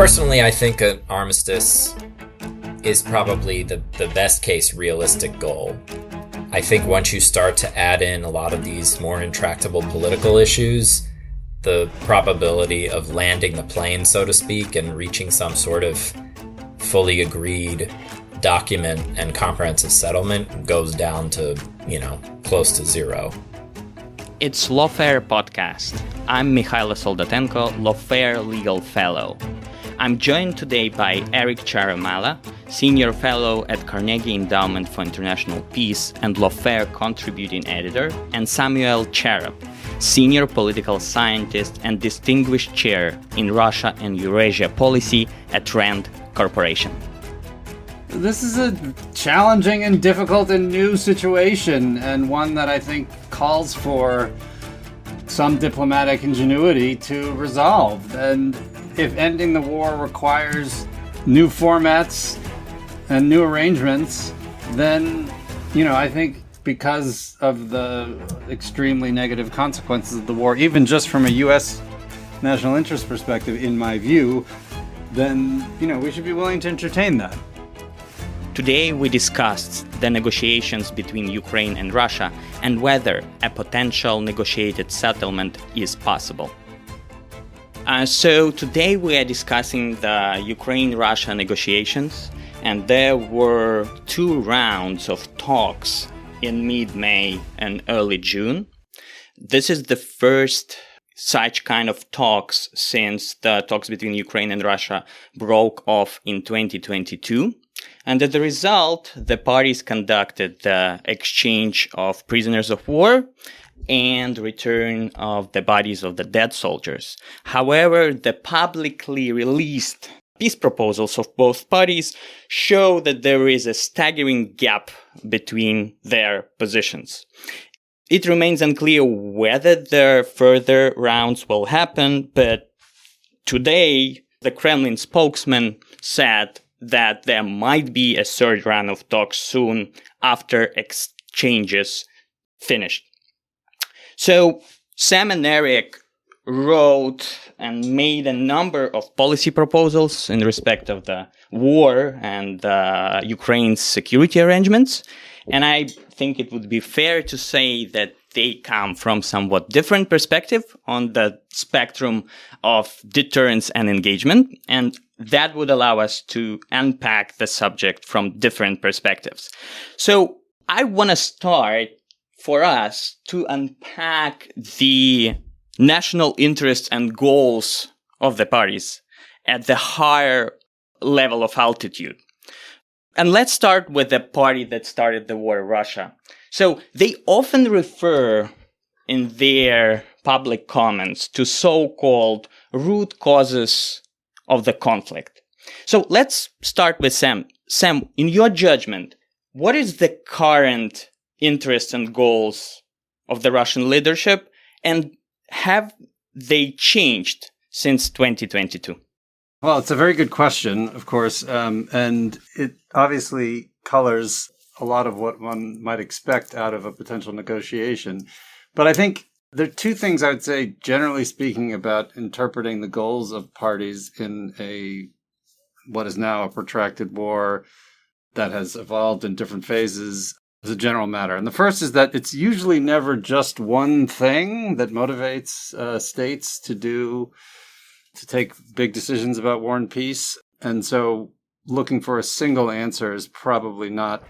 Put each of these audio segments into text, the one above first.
Personally, I think an armistice is probably the best case realistic goal. I think once you start to add in a lot of these more intractable political issues, the probability of landing the plane, so to speak, and reaching some sort of fully agreed document and comprehensive settlement goes down to, close to zero. It's Lawfare podcast. I'm Mykhailo Soldatenko, Lawfare legal fellow. I'm joined today by Eric Ciaramella, senior fellow at Carnegie Endowment for International Peace and Lawfare contributing editor, and Samuel Charap, senior political scientist and distinguished chair in Russia and Eurasia policy at RAND Corporation. This is a challenging and difficult and new situation, and one that I think calls for some diplomatic ingenuity to resolve. And if ending the war requires new formats and new arrangements, then, I think because of the extremely negative consequences of the war, even just from a U.S. national interest perspective, in my view, then, we should be willing to entertain that. Today we discussed the negotiations between Ukraine and Russia and whether a potential negotiated settlement is possible. So today we are discussing the Ukraine-Russia negotiations, and there were 2 rounds of talks in mid-May and early June. This is the first such kind of talks since the talks between Ukraine and Russia broke off in 2022. And as a result, the parties conducted the exchange of prisoners of war and return of the bodies of the dead soldiers. However, the publicly released peace proposals of both parties show that there is a staggering gap between their positions. It remains unclear whether the further rounds will happen, but today the Kremlin spokesman said that there might be a 3rd round of talks soon after exchanges finished. So Sam and Eric wrote and made a number of policy proposals in respect of the war and Ukraine's security arrangements. And I think it would be fair to say that they come from somewhat different perspective on the spectrum of deterrence and engagement. And that would allow us to unpack the subject from different perspectives. So I want to start for us to unpack the national interests and goals of the parties at the higher level of altitude. And let's start with the party that started the war, Russia. So they often refer in their public comments to so-called root causes of the conflict. So let's start with Sam. Sam, in your judgment, what is the current interests and goals of the Russian leadership, and have they changed since 2022? Well, it's a very good question, of course, and it obviously colors a lot of what one might expect out of a potential negotiation. But I think there are 2 things I would say, generally speaking, about interpreting the goals of parties in what is now a protracted war that has evolved in different phases as a general matter. And the first is that it's usually never just one thing that motivates states to take big decisions about war and peace. And so looking for a single answer is probably not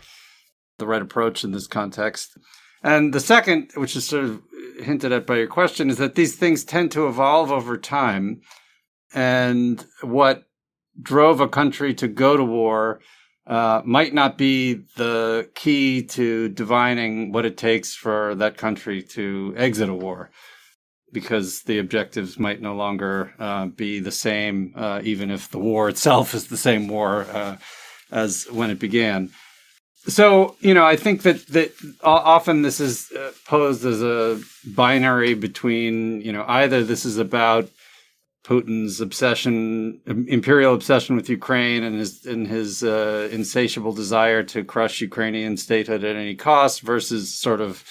the right approach in this context. And the second, which is sort of hinted at by your question, is that these things tend to evolve over time. And what drove a country to go to war might not be the key to divining what it takes for that country to exit a war, because the objectives might no longer be the same, even if the war itself is the same war as when it began. So, I think that often this is posed as a binary between, either this is about Putin's imperial obsession with Ukraine and his insatiable desire to crush Ukrainian statehood at any cost versus sort of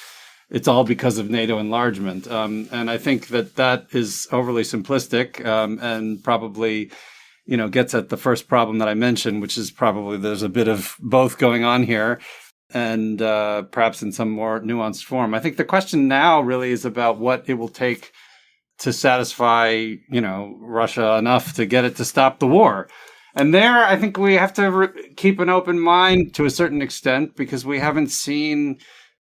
it's all because of NATO enlargement. And I think that is overly simplistic and probably gets at the first problem that I mentioned, which is probably there's a bit of both going on here, and perhaps in some more nuanced form. I think the question now really is about what it will take to satisfy, Russia enough to get it to stop the war. And there, I think we have to keep an open mind to a certain extent, because we haven't seen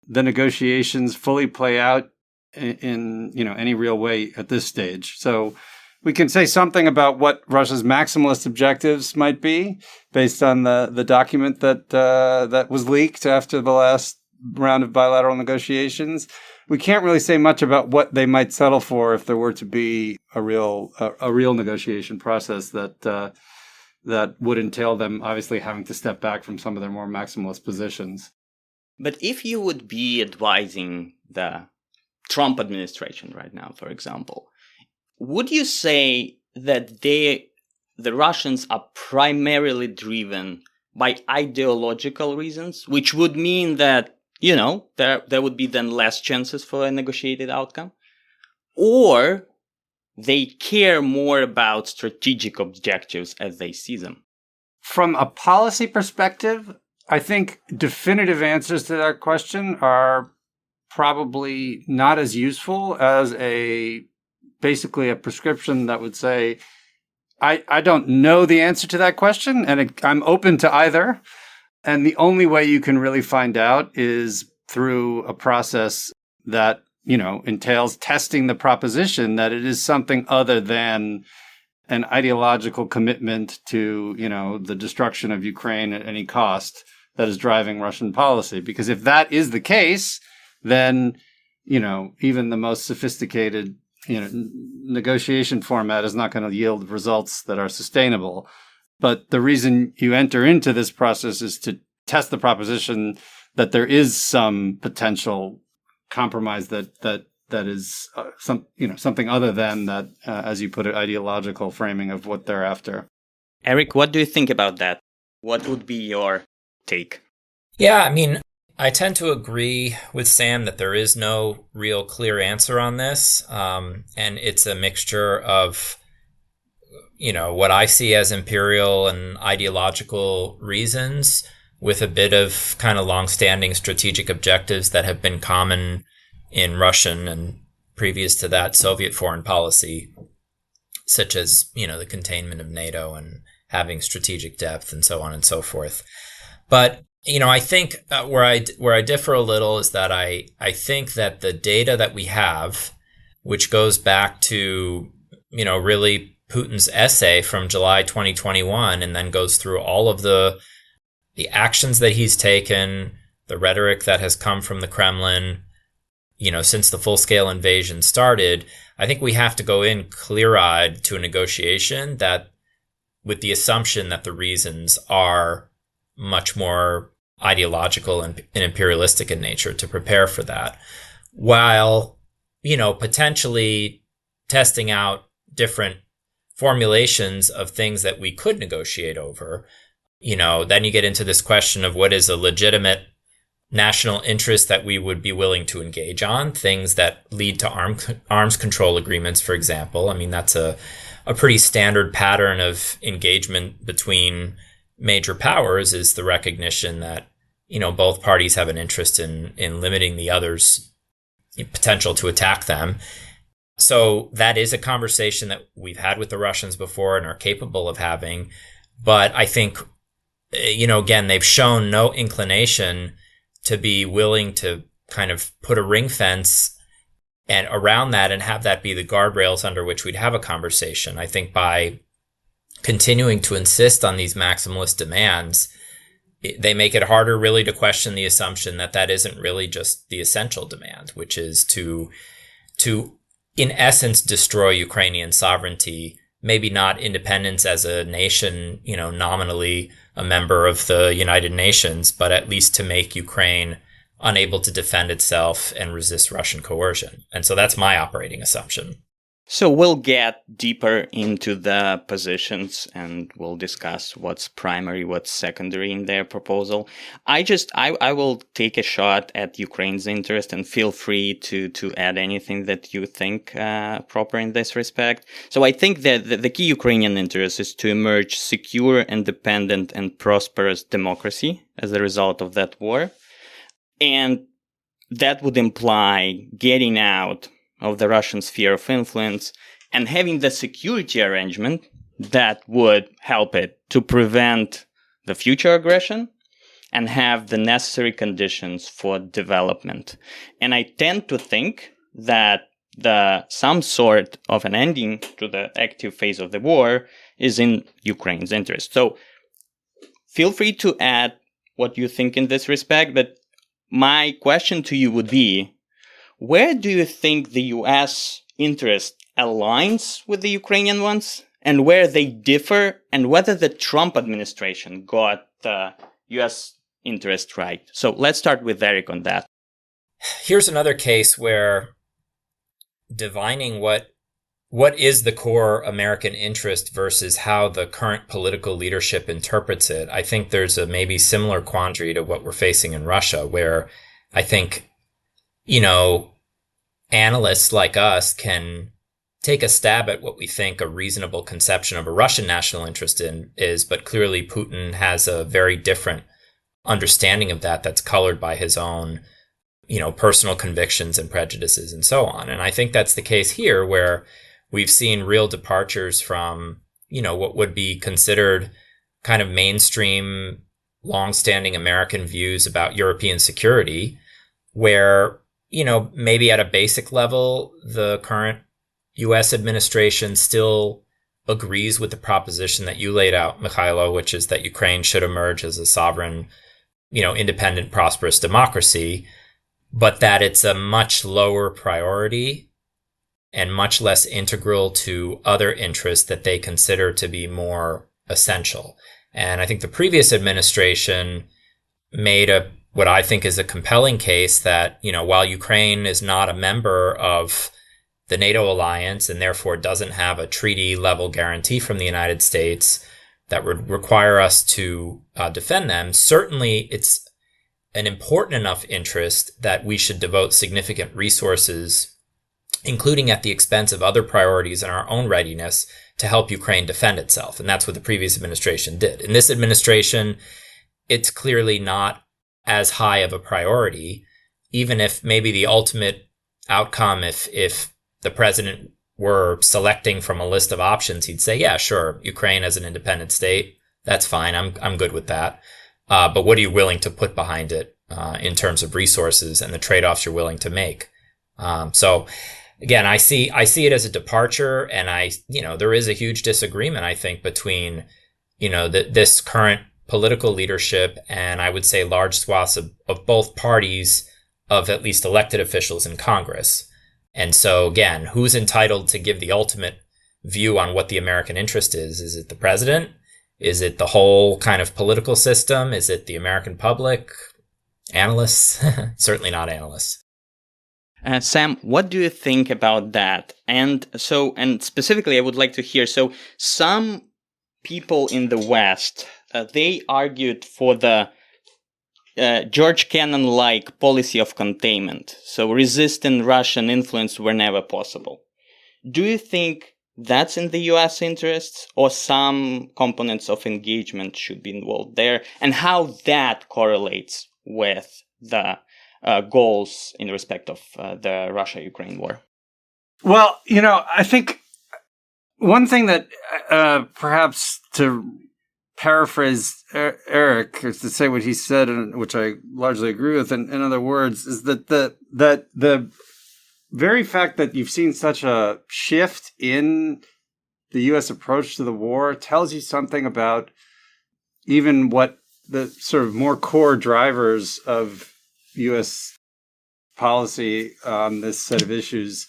the negotiations fully play out in any real way at this stage. So we can say something about what Russia's maximalist objectives might be based on the document that was leaked after the last round of bilateral negotiations. We can't really say much about what they might settle for if there were to be a real negotiation process that would entail them obviously having to step back from some of their more maximalist positions. But if you would be advising the Trump administration right now, for example, would you say that the Russians are primarily driven by ideological reasons, which would mean that, there would be then less chances for a negotiated outcome? Or they care more about strategic objectives as they see them? From a policy perspective, I think definitive answers to that question are probably not as useful as basically a prescription that would say, I don't know the answer to that question, and I'm open to either. And the only way you can really find out is through a process that, entails testing the proposition that it is something other than an ideological commitment to, the destruction of Ukraine at any cost that is driving Russian policy. Because if that is the case, then, even the most sophisticated, negotiation format is not going to yield results that are sustainable. But the reason you enter into this process is to test the proposition that there is some potential compromise that is something other than that, as you put it, ideological framing of what they're after. Eric, what do you think about that? What would be your take? Yeah, I tend to agree with Sam that there is no real clear answer on this. And it's a mixture of, what I see as imperial and ideological reasons with a bit of kind of longstanding strategic objectives that have been common in Russian and previous to that Soviet foreign policy, such as, the containment of NATO and having strategic depth and so on and so forth. But I think where I differ a little is that I think that the data that we have, which goes back to, really Putin's essay from July 2021, and then goes through all of the actions that he's taken, the rhetoric that has come from the Kremlin, since the full-scale invasion started, I think we have to go in clear-eyed to a negotiation that with the assumption that the reasons are much more ideological and imperialistic in nature to prepare for that, while, potentially testing out different formulations of things that we could negotiate over. Then you get into this question of what is a legitimate national interest that we would be willing to engage on, things that lead to arms control agreements, for example. That's a pretty standard pattern of engagement between major powers, is the recognition that, both parties have an interest in limiting the other's potential to attack them. So that is a conversation that we've had with the Russians before and are capable of having. But I think, again, they've shown no inclination to be willing to kind of put a ring fence and around that and have that be the guardrails under which we'd have a conversation. I think by continuing to insist on these maximalist demands, they make it harder really to question the assumption that that isn't really just the essential demand, which is to in essence destroy Ukrainian sovereignty, maybe not independence as a nation, nominally a member of the United Nations, but at least to make Ukraine unable to defend itself and resist Russian coercion. And so that's my operating assumption. So we'll get deeper into the positions and we'll discuss what's primary, what's secondary in their proposal. I will take a shot at Ukraine's interest and feel free to add anything that you think proper in this respect. So I think that the key Ukrainian interest is to emerge secure, independent, and prosperous democracy as a result of that war. And that would imply getting out of the Russian sphere of influence and having the security arrangement that would help it to prevent the future aggression and have the necessary conditions for development. And I tend to think that some sort of an ending to the active phase of the war is in Ukraine's interest. So feel free to add what you think in this respect, but my question to you would be, where do you think the U.S. interest aligns with the Ukrainian ones, and where they differ, and whether the Trump administration got the U.S. interest right? So let's start with Eric on that. Here's another case where divining what is the core American interest versus how the current political leadership interprets it. I think there's a maybe similar quandary to what we're facing in Russia, where I think, analysts like us can take a stab at what we think a reasonable conception of a Russian national interest is, but clearly Putin has a very different understanding of that that's colored by his own, personal convictions and prejudices and so on. And I think that's the case here, where we've seen real departures from, what would be considered kind of mainstream, longstanding American views about European security, where, maybe at a basic level, the current U.S. administration still agrees with the proposition that you laid out, Mykhailo, which is that Ukraine should emerge as a sovereign, independent, prosperous democracy, but that it's a much lower priority and much less integral to other interests that they consider to be more essential. And I think the previous administration made what I think is a compelling case that, while Ukraine is not a member of the NATO alliance and therefore doesn't have a treaty level guarantee from the United States that would require us to defend them, certainly it's an important enough interest that we should devote significant resources, including at the expense of other priorities and our own readiness, to help Ukraine defend itself. And that's what the previous administration did. In this administration, it's clearly not as high of a priority, even if maybe the ultimate outcome, if the president were selecting from a list of options, he'd say, yeah, sure, Ukraine as an independent state, that's fine. I'm good with that. But what are you willing to put behind it in terms of resources and the trade-offs you're willing to make? So again, I see it as a departure, and there is a huge disagreement, I think, between, this current political leadership and I would say large swaths of both parties of at least elected officials in Congress. And so again, who's entitled to give the ultimate view on what the American interest is? Is it the president? Is it the whole kind of political system? Is it the American public? Analysts? Certainly not analysts. Sam, what do you think about that? And specifically, I would like to hear, some people in the West, they argued for the George Kennan-like policy of containment. So resisting Russian influence whenever possible. Do you think that's in the U.S. interests, or some components of engagement should be involved there, and how that correlates with the goals in respect of the Russia-Ukraine war? Well, I think one thing that perhaps to paraphrase Eric, is to say what he said, which I largely agree with, in other words, is that the very fact that you've seen such a shift in the U.S. approach to the war tells you something about even what the sort of more core drivers of U.S. policy on this set of issues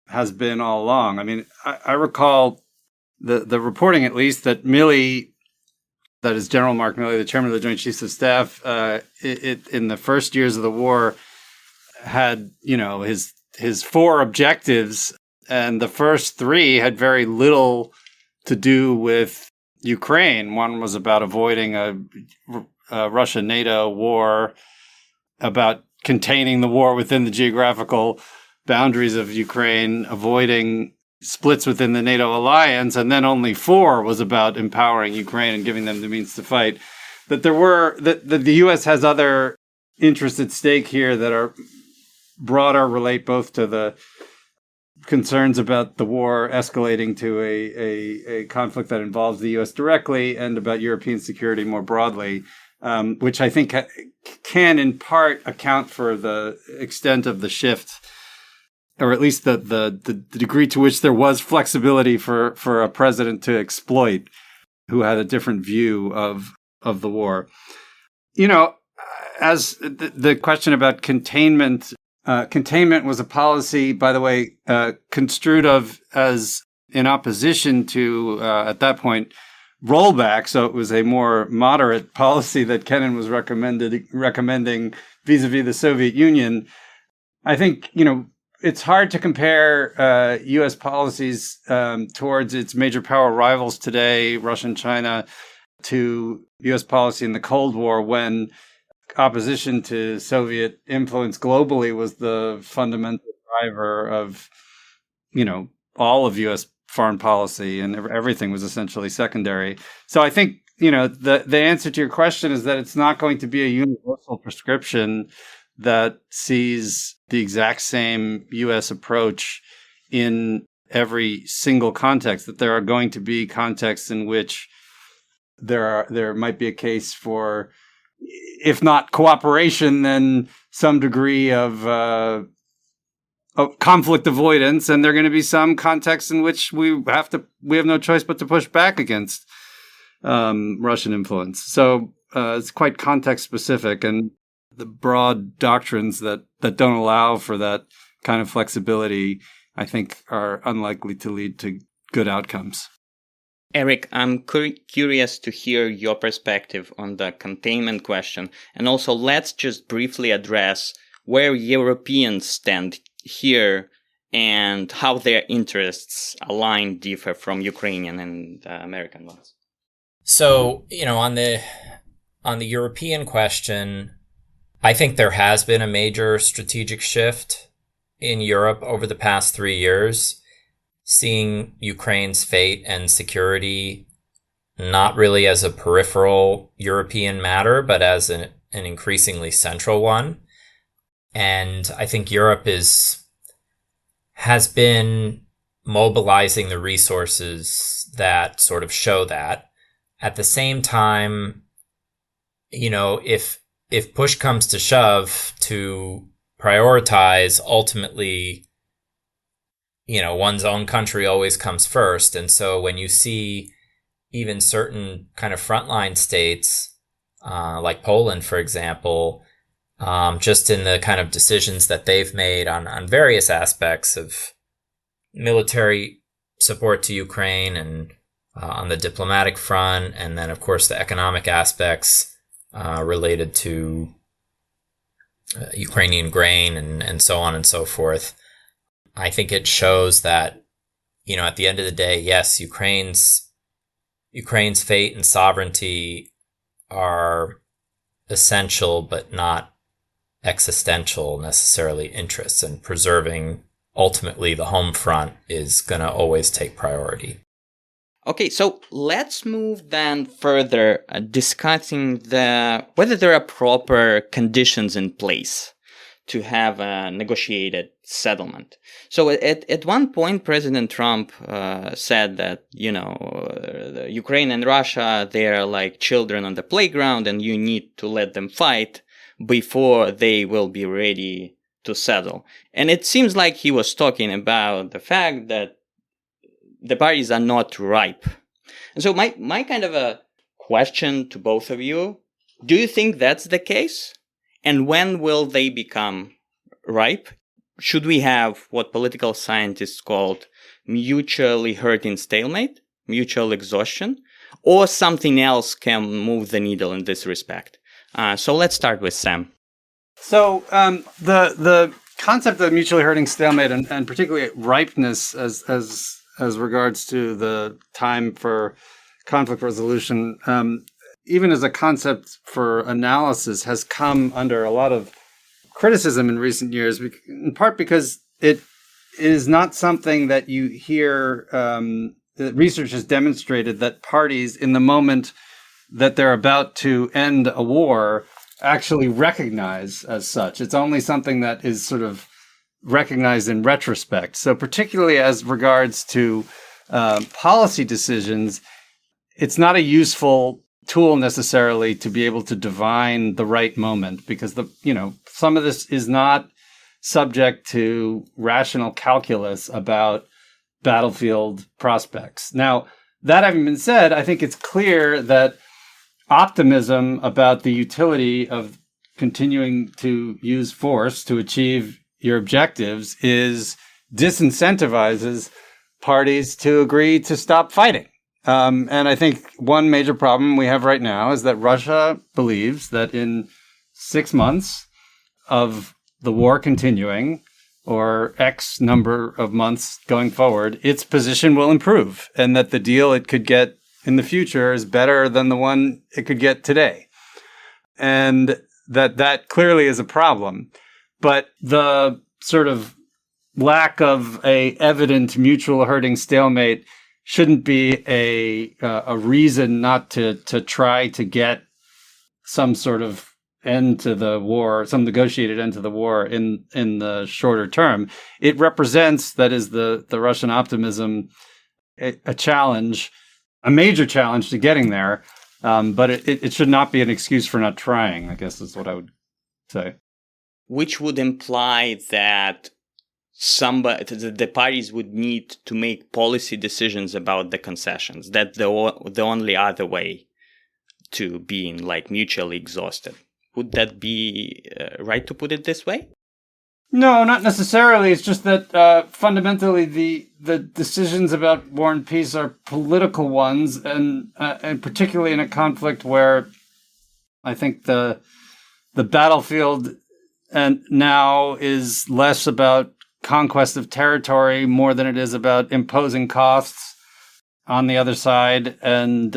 has been all along. I mean, I recall the reporting, at least, that Milley, that is General Mark Milley, the chairman of the Joint Chiefs of Staff, in the first years of the war, had, his four objectives And the first three had very little to do with Ukraine. One was about avoiding a Russia-NATO war, about containing the war within the geographical boundaries of Ukraine, avoiding splits within the NATO alliance, and then only 4 was about empowering Ukraine and giving them the means to fight. That the U.S. has other interests at stake here that are broader, relate both to the concerns about the war escalating to a conflict that involves the U.S. directly, and about European security more broadly, which I think can in part account for the extent of the shift, or at least the degree to which there was flexibility for a president to exploit who had a different view of the war. As the question about containment was a policy, by the way, construed as in opposition to, at that point, rollback. So it was a more moderate policy that Kennan was recommending vis-a-vis the Soviet Union. I think, it's hard to compare U.S. policies towards its major power rivals today, Russia and China, to U.S. policy in the Cold War, when opposition to Soviet influence globally was the fundamental driver of, all of U.S. foreign policy, and everything was essentially secondary. So I think, the answer to your question is that it's not going to be a universal prescription that sees the exact same U.S. approach in every single context, that there are going to be contexts in which there might be a case for, if not cooperation, then some degree of conflict avoidance, and there are going to be some contexts in which we have no choice but to push back against Russian influence. So it's quite context specific, and the broad doctrines that don't allow for that kind of flexibility, I think, are unlikely to lead to good outcomes. Eric, I'm curious to hear your perspective on the containment question. And also, let's just briefly address where Europeans stand here and how their interests differ from Ukrainian and American ones. So, on the European question, I think there has been a major strategic shift in Europe over the past 3 years, seeing Ukraine's fate and security not really as a peripheral European matter, but as an increasingly central one. And I think Europe has been mobilizing the resources that sort of show that. At the same time, if push comes to shove to prioritize, ultimately, one's own country always comes first. And so when you see even certain kind of frontline states, like Poland, for example, just in the kind of decisions that they've made on various aspects of military support to Ukraine and on the diplomatic front, and then, of course, the economic aspects related to Ukrainian grain and so on and so forth. I think it shows that, at the end of the day, yes, Ukraine's fate and sovereignty are essential, but not existential necessarily interests, and preserving ultimately the home front is going to always take priority. Okay, so let's move then further, discussing whether there are proper conditions in place to have a negotiated settlement. So at one point, President Trump said that, Ukraine and Russia, they are like children on the playground, and you need to let them fight before they will be ready to settle. And it seems like he was talking about the fact that the parties are not ripe. And so my kind of a question to both of you, do you think that's the case? And when will they become ripe? Should we have what political scientists called mutually hurting stalemate, mutual exhaustion, or something else can move the needle in this respect? So let's start with Sam. So the concept of mutually hurting stalemate and particularly ripeness as regards to the time for conflict resolution, even as a concept for analysis, has come under a lot of criticism in recent years, in part because it is not something that you hear. That research has demonstrated that parties, in the moment that they're about to end a war, actually recognize as such. It's only something that is sort of recognized in retrospect. So particularly as regards to policy decisions, it's not a useful tool necessarily to be able to divine the right moment, because some of this is not subject to rational calculus about battlefield prospects. Now, that having been said, I think it's clear that optimism about the utility of continuing to use force to achieve your objectives disincentivizes parties to agree to stop fighting. And I think one major problem we have right now is that Russia believes that in 6 months of the war continuing, or X number of months going forward, its position will improve, and that the deal it could get in the future is better than the one it could get today. And that clearly is a problem. But the sort of lack of a evident mutual hurting stalemate shouldn't be a reason not to try to get some sort of end to the war, some negotiated end to the war in the shorter term. It represents, that is the Russian optimism, a challenge, a major challenge to getting there. But it should not be an excuse for not trying, I guess is what I would say. Which would imply that the parties would need to make policy decisions about the concessions. That's the only other way to being mutually exhausted. Would that be right to put it this way? No, not necessarily. It's just that fundamentally the decisions about war and peace are political ones, and particularly in a conflict where I think the battlefield now is less about conquest of territory more than it is about imposing costs on the other side and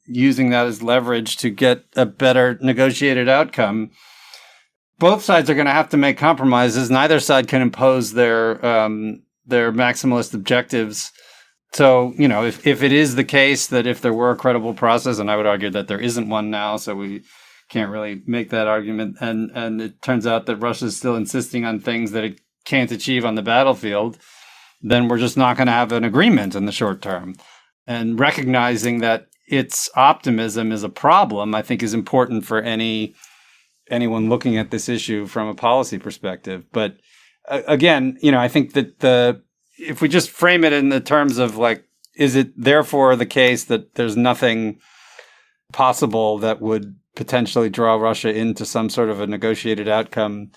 using that as leverage to get a better negotiated outcome. Both sides are going to have to make compromises. Neither side can impose their maximalist objectives. So, if it is the case that if there were a credible process, and I would argue that there isn't one now, so we can't really make that argument, and it turns out that Russia is still insisting on things that it can't achieve on the battlefield, then we're just not going to have an agreement in the short term. And recognizing that its optimism is a problem, I think, is important for anyone looking at this issue from a policy perspective. But again, I think that if we just frame it in the terms of is it therefore the case that there's nothing possible that would potentially draw Russia into some sort of a negotiated outcome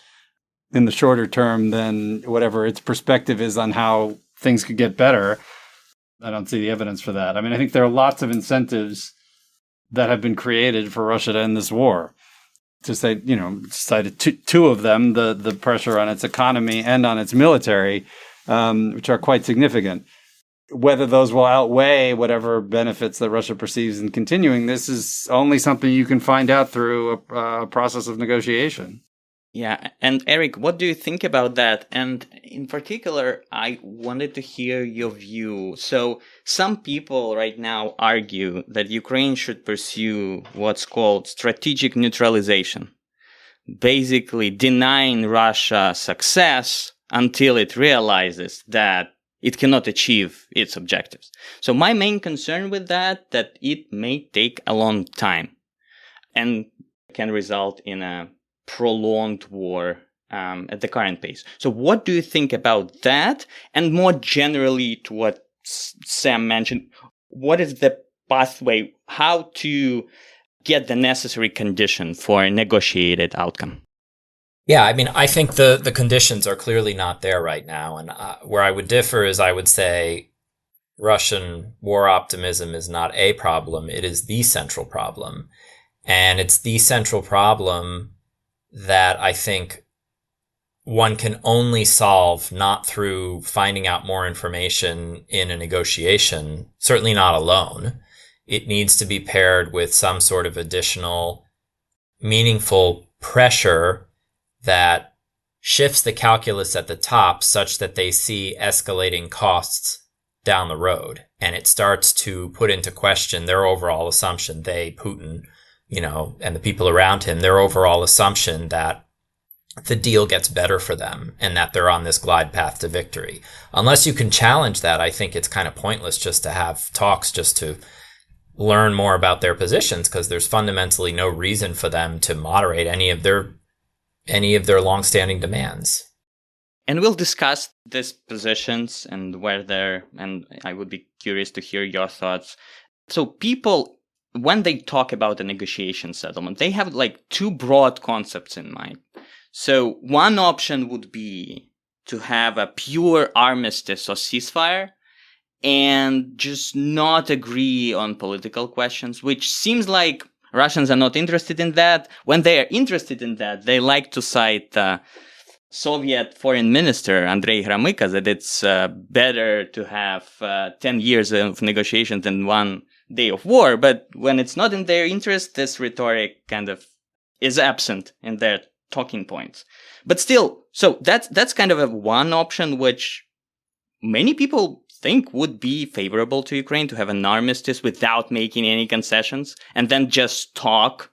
in the shorter term than whatever its perspective is on how things could get better? I don't see the evidence for that. I mean, I think there are lots of incentives that have been created for Russia to end this war. To say, cited two of them, the pressure on its economy and on its military, which are quite significant. Whether those will outweigh whatever benefits that Russia perceives in continuing this is only something you can find out through a process of negotiation. Yeah. And Eric, what do you think about that? And in particular, I wanted to hear your view. So some people right now argue that Ukraine should pursue what's called strategic neutralization, basically denying Russia success until it realizes that it cannot achieve its objectives. So my main concern with that it may take a long time and can result in a prolonged war at the current pace. So what do you think about that? And more generally to what Sam mentioned, what is the pathway, how to get the necessary condition for a negotiated outcome? Yeah, I mean, I think the conditions are clearly not there right now. And where I would differ is I would say Russian war optimism is not a problem. It is the central problem. And it's the central problem that I think one can only solve not through finding out more information in a negotiation, certainly not alone. It needs to be paired with some sort of additional meaningful pressure that shifts the calculus at the top such that they see escalating costs down the road. And it starts to put into question their overall assumption, Putin, and the people around him, their overall assumption that the deal gets better for them and that they're on this glide path to victory. Unless you can challenge that, I think it's kind of pointless just to have talks just to learn more about their positions, because there's fundamentally no reason for them to moderate any of their longstanding demands. And we'll discuss these positions and and I would be curious to hear your thoughts. So people, when they talk about a negotiation settlement, they have like two broad concepts in mind. So one option would be to have a pure armistice or ceasefire and just not agree on political questions, which seems like Russians are not interested in that. When they are interested in that, they like to cite Soviet foreign minister Andriy that it's better to have 10 years of negotiations than 1 day of war. But when it's not in their interest, this rhetoric kind of is absent in their talking points. But still, so that's kind of one option which many people think would be favorable to Ukraine, to have an armistice without making any concessions and then just talk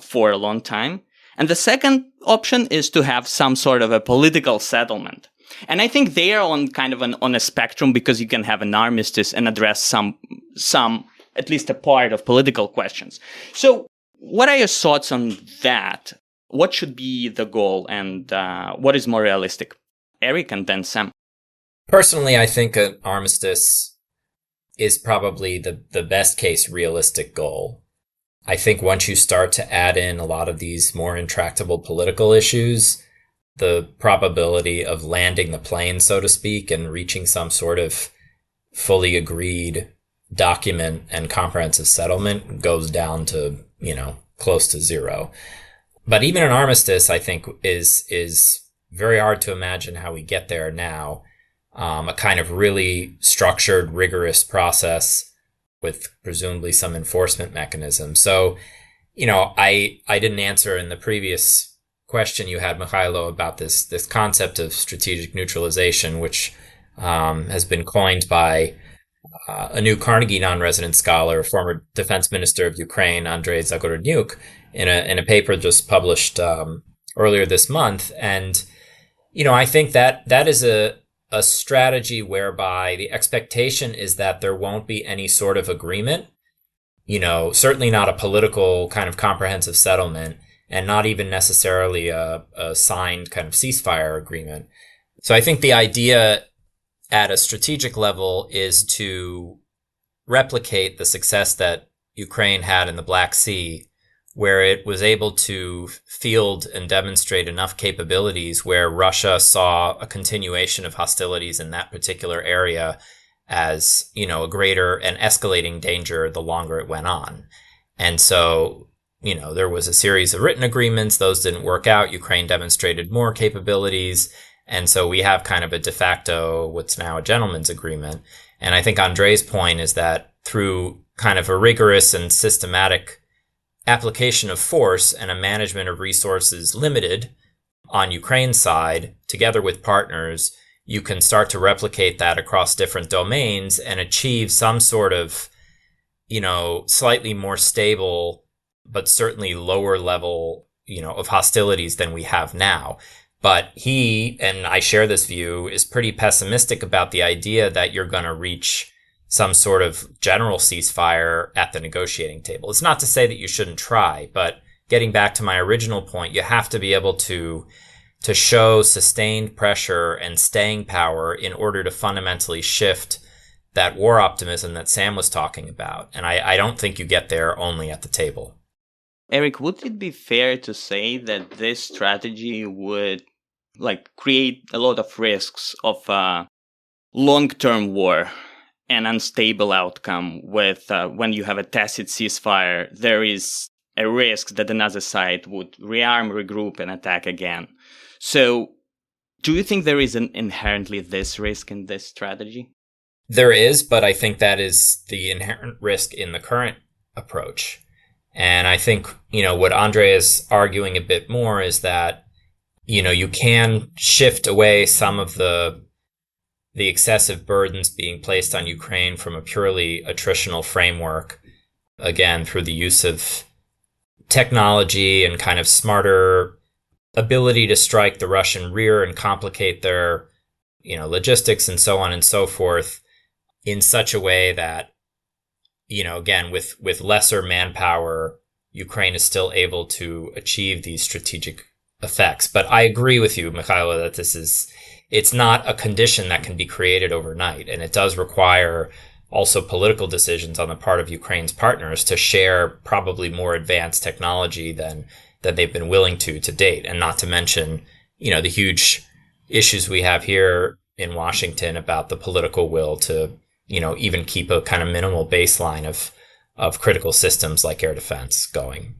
for a long time. And the second option is to have some sort of a political settlement. And I think they are on kind of on a spectrum, because you can have an armistice and address some at least a part of political questions. So what are your thoughts on that? What should be the goal, and what is more realistic? Eric and then Sam. Personally, I think an armistice is probably the best case realistic goal. I think once you start to add in a lot of these more intractable political issues, the probability of landing the plane, so to speak, and reaching some sort of fully agreed document and comprehensive settlement goes down to, close to zero. But even an armistice, I think, is very hard to imagine how we get there now. A kind of really structured, rigorous process with presumably some enforcement mechanism. So, I didn't answer in the previous question you had, Mykhailo, about this concept of strategic neutralization, which has been coined by a new Carnegie non-resident scholar, former defense minister of Ukraine, Andriy Zagorodnyuk, in a paper just published earlier this month. And, I think that is a strategy whereby the expectation is that there won't be any sort of agreement, certainly not a political kind of comprehensive settlement, and not even necessarily a signed kind of ceasefire agreement. So I think the idea at a strategic level is to replicate the success that Ukraine had in the Black Sea, where it was able to field and demonstrate enough capabilities where Russia saw a continuation of hostilities in that particular area as, a greater and escalating danger the longer it went on. And so, there was a series of written agreements. Those didn't work out. Ukraine demonstrated more capabilities. And so we have kind of a de facto, what's now a gentleman's agreement. And I think Andrei's point is that through kind of a rigorous and systematic application of force and a management of resources limited on Ukraine's side, together with partners, you can start to replicate that across different domains and achieve some sort of, slightly more stable, but certainly lower level, of hostilities than we have now. But he, and I share this view, is pretty pessimistic about the idea that you're going to reach some sort of general ceasefire at the negotiating table. It's not to say that you shouldn't try, but getting back to my original point, you have to be able to show sustained pressure and staying power in order to fundamentally shift that war optimism that Sam was talking about. And I don't think you get there only at the table. Eric, would it be fair to say that this strategy would create a lot of risks of a long-term war, an unstable outcome with when you have a tacit ceasefire, there is a risk that another side would rearm, regroup, and attack again. So Do you think there is inherently this risk in this strategy? There is, but I think that is the inherent risk in the current approach. And I think, what Andriy is arguing a bit more is that, you can shift away some of the excessive burdens being placed on Ukraine from a purely attritional framework, again, through the use of technology and kind of smarter ability to strike the Russian rear and complicate their, logistics and so on and so forth in such a way that, again, with lesser manpower, Ukraine is still able to achieve these strategic effects. But I agree with you, Mykhailo, that it's not a condition that can be created overnight. And it does require also political decisions on the part of Ukraine's partners to share probably more advanced technology than they've been willing to date. And not to mention, the huge issues we have here in Washington about the political will to, even keep a kind of minimal baseline of critical systems like air defense going.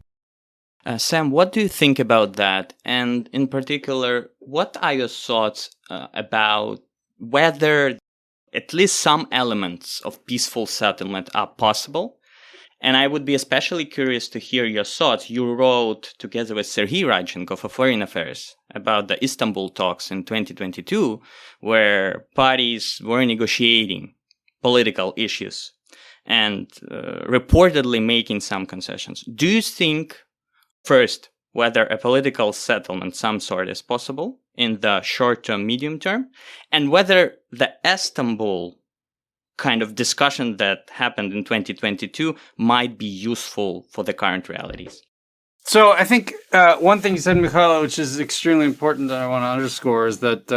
Sam, what do you think about that? And in particular, what are your thoughts about whether at least some elements of peaceful settlement are possible? And I would be especially curious to hear your thoughts. You wrote together with Sergey Radchenko for Foreign Affairs about the Istanbul talks in 2022, where parties were negotiating political issues and reportedly making some concessions. Do you think, first, whether a political settlement some sort is possible in the short term, medium term, and whether the Istanbul kind of discussion that happened in 2022 might be useful for the current realities? So I think one thing you said, Mykhailo, which is extremely important that I want to underscore, is that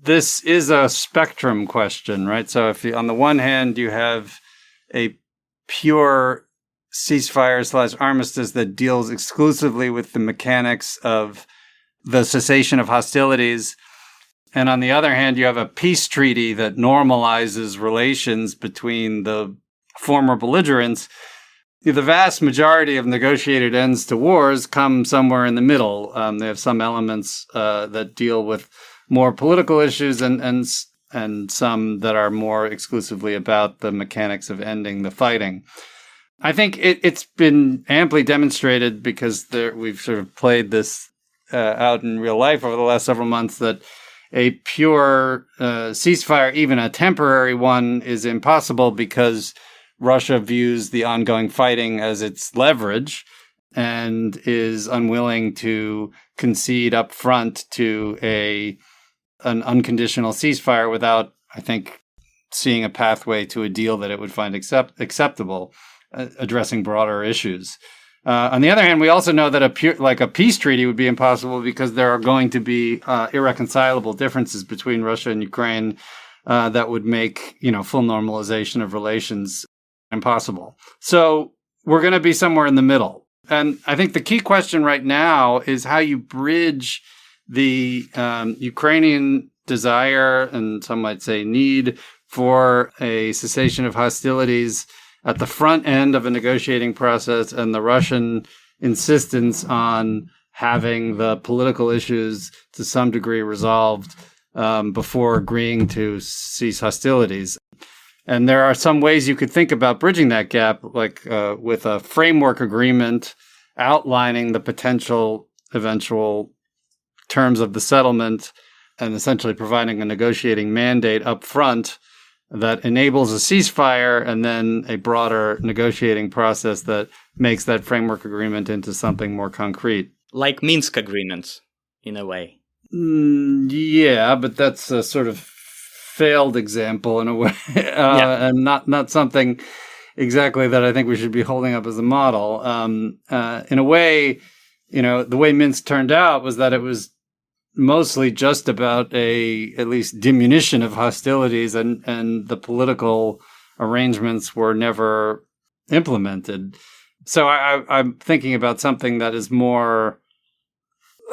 this is a spectrum question, right? So if on the one hand, you have a pure ceasefire/armistice that deals exclusively with the mechanics of the cessation of hostilities, and on the other hand, you have a peace treaty that normalizes relations between the former belligerents, the vast majority of negotiated ends to wars come somewhere in the middle. They have some elements that deal with more political issues and some that are more exclusively about the mechanics of ending the fighting. I think it's been amply demonstrated because we've sort of played this out in real life over the last several months that a pure ceasefire, even a temporary one, is impossible because Russia views the ongoing fighting as its leverage and is unwilling to concede up front to an unconditional ceasefire without, I think, seeing a pathway to a deal that it would find acceptable, addressing broader issues. On the other hand, we also know that a peace treaty would be impossible because there are going to be irreconcilable differences between Russia and Ukraine that would make full normalization of relations impossible. So we're going to be somewhere in the middle. And I think the key question right now is how you bridge the Ukrainian desire, and some might say need, for a cessation of hostilities at the front end of a negotiating process and the Russian insistence on having the political issues to some degree resolved before agreeing to cease hostilities. And there are some ways you could think about bridging that gap, like with a framework agreement outlining the potential eventual terms of the settlement and essentially providing a negotiating mandate up front that enables a ceasefire and then a broader negotiating process that makes that framework agreement into something more concrete. Like Minsk agreements, in a way. Yeah, but that's a sort of failed example in a way, and not something exactly that I think we should be holding up as a model. In a way, the way Minsk turned out was that it was mostly just about at least diminution of hostilities, and the political arrangements were never implemented. So I'm thinking about something that is more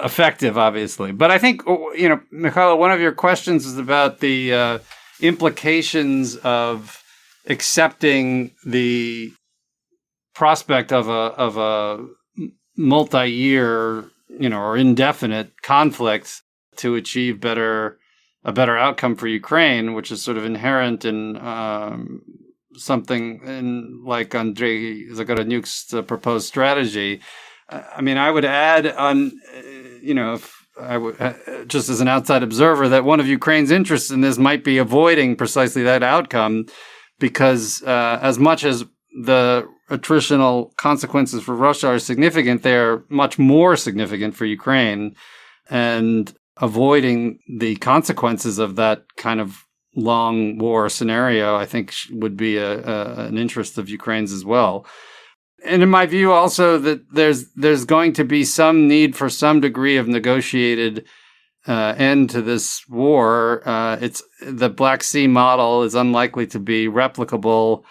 effective, obviously. But I think, Mykhailo, one of your questions is about the implications of accepting the prospect of a multi-year, or indefinite conflict to achieve a better outcome for Ukraine, which is sort of inherent in something in like Andriy Zagorodnyuk's proposed strategy. I mean, I would add on, if I would, just as an outside observer, that one of Ukraine's interests in this might be avoiding precisely that outcome, because as much as the attritional consequences for Russia are significant, they are much more significant for Ukraine, and avoiding the consequences of that kind of long war scenario, I think, would be an interest of Ukraine's as well. And in my view, also, that there's going to be some need for some degree of negotiated end to this war. It's the Black Sea model is unlikely to be replicable,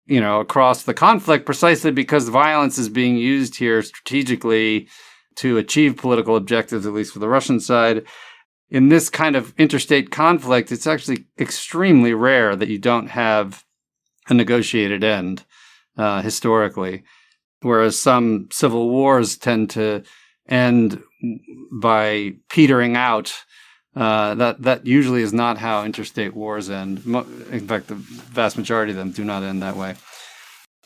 across the conflict, precisely because violence is being used here strategically to achieve political objectives, at least for the Russian side. In this kind of interstate conflict, it's actually extremely rare that you don't have a negotiated end, historically, whereas some civil wars tend to end by petering out. That usually is not how interstate wars end. In fact, the vast majority of them do not end that way.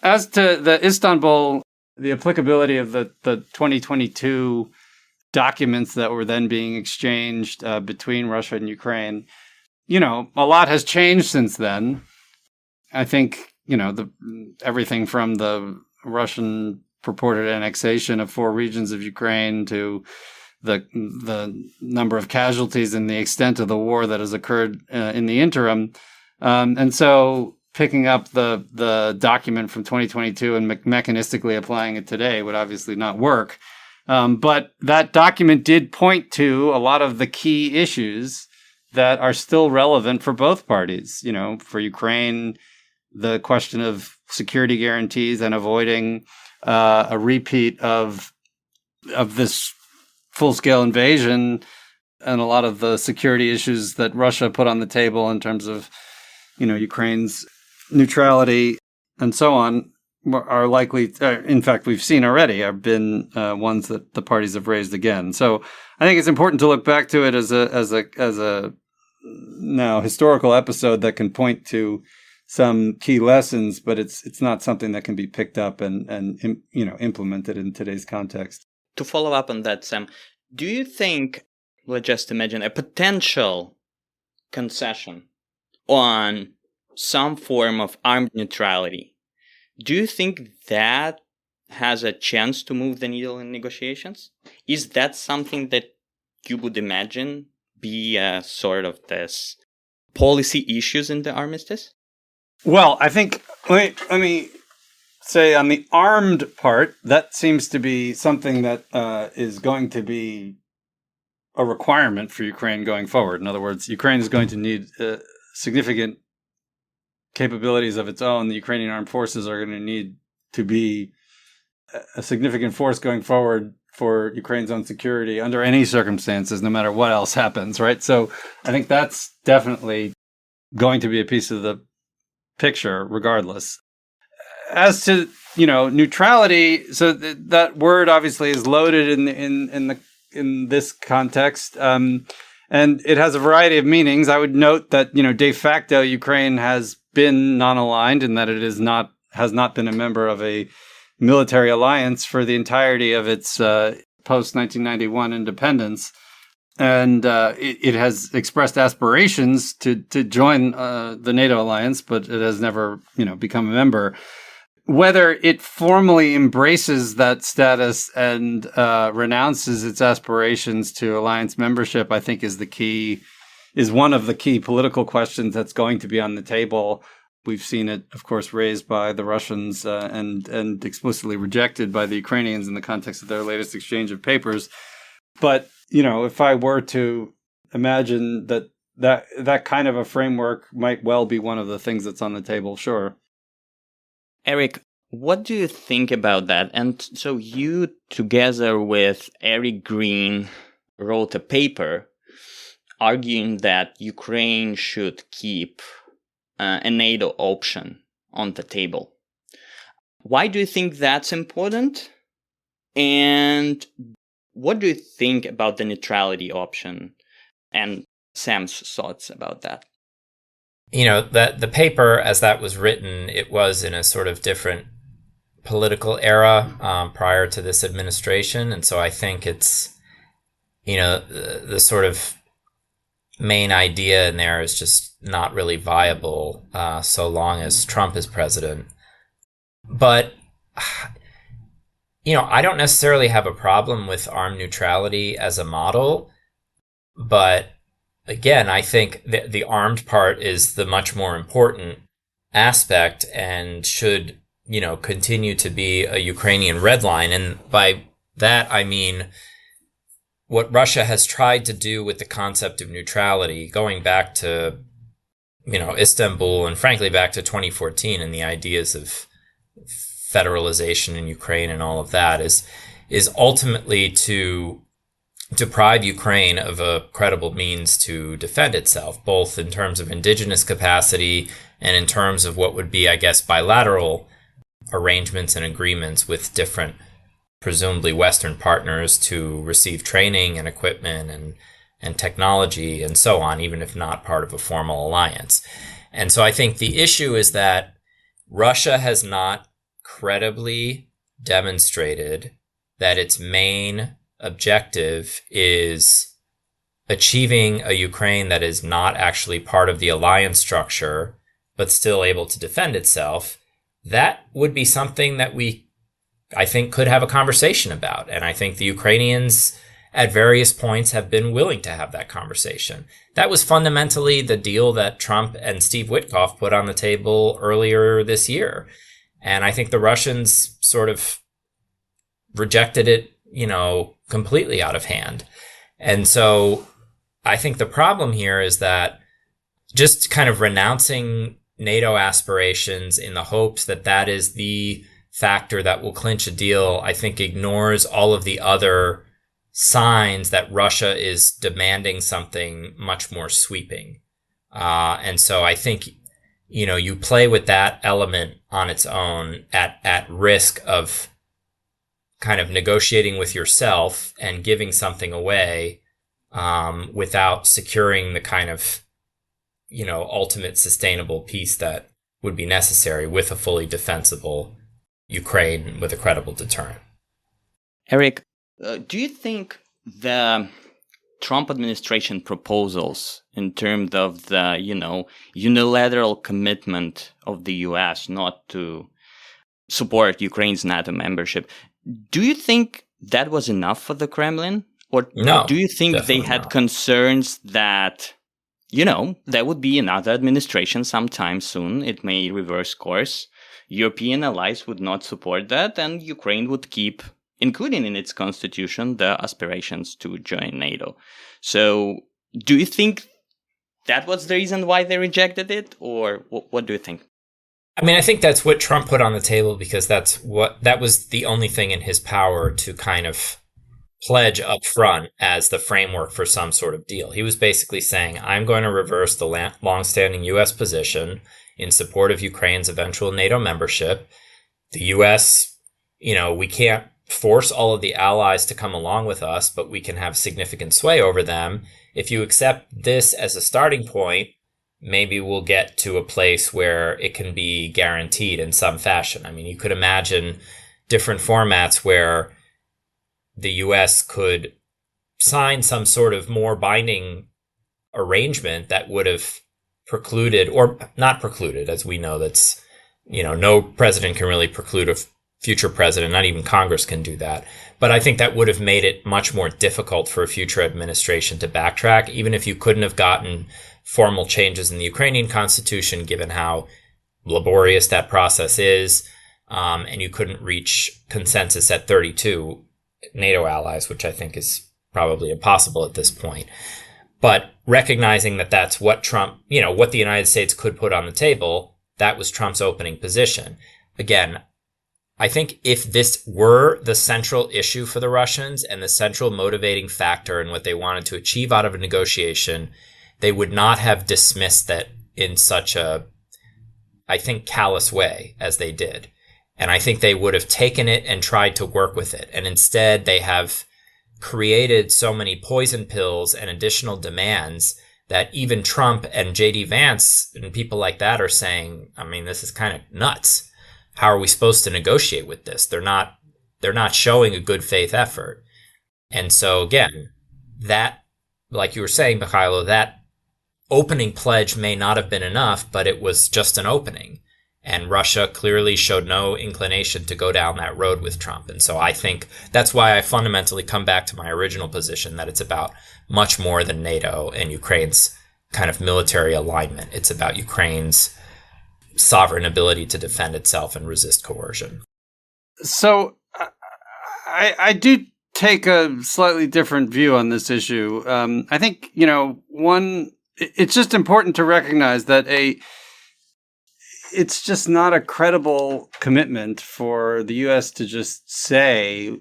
As to the Istanbul, the applicability of the 2022 documents that were then being exchanged between Russia and Ukraine, a lot has changed since then. I think, everything from the Russian purported annexation of 4 regions of Ukraine to the number of casualties and the extent of the war that has occurred in the interim. And so picking up the document from 2022 and mechanistically applying it today would obviously not work. But that document did point to a lot of the key issues that are still relevant for both parties. For Ukraine, the question of security guarantees and avoiding a repeat of this full-scale invasion, and a lot of the security issues that Russia put on the table in terms of, Ukraine's neutrality and so on, are likely, in fact, we've seen already, have been ones that the parties have raised again. So I think it's important to look back to it as a now historical episode that can point to some key lessons, but it's not something that can be picked up and implemented in today's context. To follow up on that, Sam, do you think, let's just imagine a potential concession on some form of armed neutrality, do you think that has a chance to move the needle in negotiations? Is that something that you would imagine be a sort of this policy issues in the armistice? Well, I think, let me say on the armed part, that seems to be something that is going to be a requirement for Ukraine going forward. In other words, Ukraine is going to need significant capabilities of its own. The Ukrainian armed forces are going to need to be a significant force going forward for Ukraine's own security under any circumstances, no matter what else happens, right? So I think that's definitely going to be a piece of the picture regardless. As to, neutrality, so that word obviously is loaded in this context, and it has a variety of meanings. I would note that, de facto Ukraine has been non-aligned in that it has not been a member of a military alliance for the entirety of its post-1991 independence. And it has expressed aspirations to join the NATO alliance, but it has never, become a member. Whether it formally embraces that status and renounces its aspirations to alliance membership, I think is one of the key political questions that's going to be on the table. We've seen it, of course, raised by the Russians and explicitly rejected by the Ukrainians in the context of their latest exchange of papers. But, if I were to imagine that kind of a framework might well be one of the things that's on the table, sure. Eric, what do you think about that? And so you, together with Eric Green, wrote a paper arguing that Ukraine should keep a NATO option on the table. Why do you think that's important? And what do you think about the neutrality option? and Sam's thoughts about that. The paper, as that was written, it was in a sort of different political era prior to this administration. And so I think it's, the sort of main idea in there is just not really viable so long as Trump is president. But, I don't necessarily have a problem with armed neutrality as a model. But again, I think the armed part is the much more important aspect and should, continue to be a Ukrainian red line. And by that, I mean what Russia has tried to do with the concept of neutrality, going back to, Istanbul and frankly back to 2014 and the ideas of federalization in Ukraine and all of that is ultimately to deprive Ukraine of a credible means to defend itself, both in terms of indigenous capacity and in terms of what would be, I guess, bilateral arrangements and agreements with different, presumably Western partners to receive training and equipment and technology and so on, even if not part of a formal alliance. And so I think the issue is that Russia has not credibly demonstrated that its main objective is achieving a Ukraine that is not actually part of the alliance structure, but still able to defend itself. That would be something that I think, could have a conversation about. And I think the Ukrainians at various points have been willing to have that conversation. That was fundamentally the deal that Trump and Steve Witkoff put on the table earlier this year. And I think the Russians sort of rejected it, completely out of hand. And so I think the problem here is that just kind of renouncing NATO aspirations in the hopes that that is the factor that will clinch a deal, I think ignores all of the other signs that Russia is demanding something much more sweeping. And so I think, you play with that element on its own at risk of kind of negotiating with yourself and giving something away without securing the kind of, ultimate sustainable peace that would be necessary with a fully defensible Ukraine with a credible deterrent. Eric, do you think the Trump administration proposals in terms of the, unilateral commitment of the U.S. not to support Ukraine's NATO membership, do you think that was enough for the Kremlin? Or no, do you think they had not. Concerns that, there would be another administration sometime soon, it may reverse course, European allies would not support that, and Ukraine would keep, including in its constitution, the aspirations to join NATO. So do you think that was the reason why they rejected it? Or what do you think? I mean, I think that's what Trump put on the table because that was the only thing in his power to kind of pledge up front as the framework for some sort of deal. He was basically saying, I'm going to reverse the longstanding U.S. position in support of Ukraine's eventual NATO membership. The U.S., we can't force all of the allies to come along with us, but we can have significant sway over them. If you accept this as a starting point, maybe we'll get to a place where it can be guaranteed in some fashion. I mean, you could imagine different formats where the U.S. could sign some sort of more binding arrangement that would have precluded, or not precluded, as we know, that's, no president can really preclude a future president, not even Congress can do that. But I think that would have made it much more difficult for a future administration to backtrack, even if you couldn't have gotten formal changes in the Ukrainian constitution, given how laborious that process is, and you couldn't reach consensus at 32 NATO allies, which I think is probably impossible at this point. But recognizing that that's what Trump, what the United States could put on the table, that was Trump's opening position. Again, I think if this were the central issue for the Russians and the central motivating factor in what they wanted to achieve out of a negotiation, they would not have dismissed that in such a, I think, callous way as they did. And I think they would have taken it and tried to work with it. And instead, they have created so many poison pills and additional demands that even Trump and JD Vance and people like that are saying, I mean, this is kind of nuts. How are we supposed to negotiate with this? They're not showing a good faith effort. And so again, that, like you were saying, Mykhailo, that opening pledge may not have been enough, but it was just an opening. And Russia clearly showed no inclination to go down that road with Trump. And so I think that's why I fundamentally come back to my original position that it's about much more than NATO and Ukraine's kind of military alignment. It's about Ukraine's sovereign ability to defend itself and resist coercion. So I do take a slightly different view on this issue. I think, it's just important to recognize that it's just not a credible commitment for the U.S. to just say,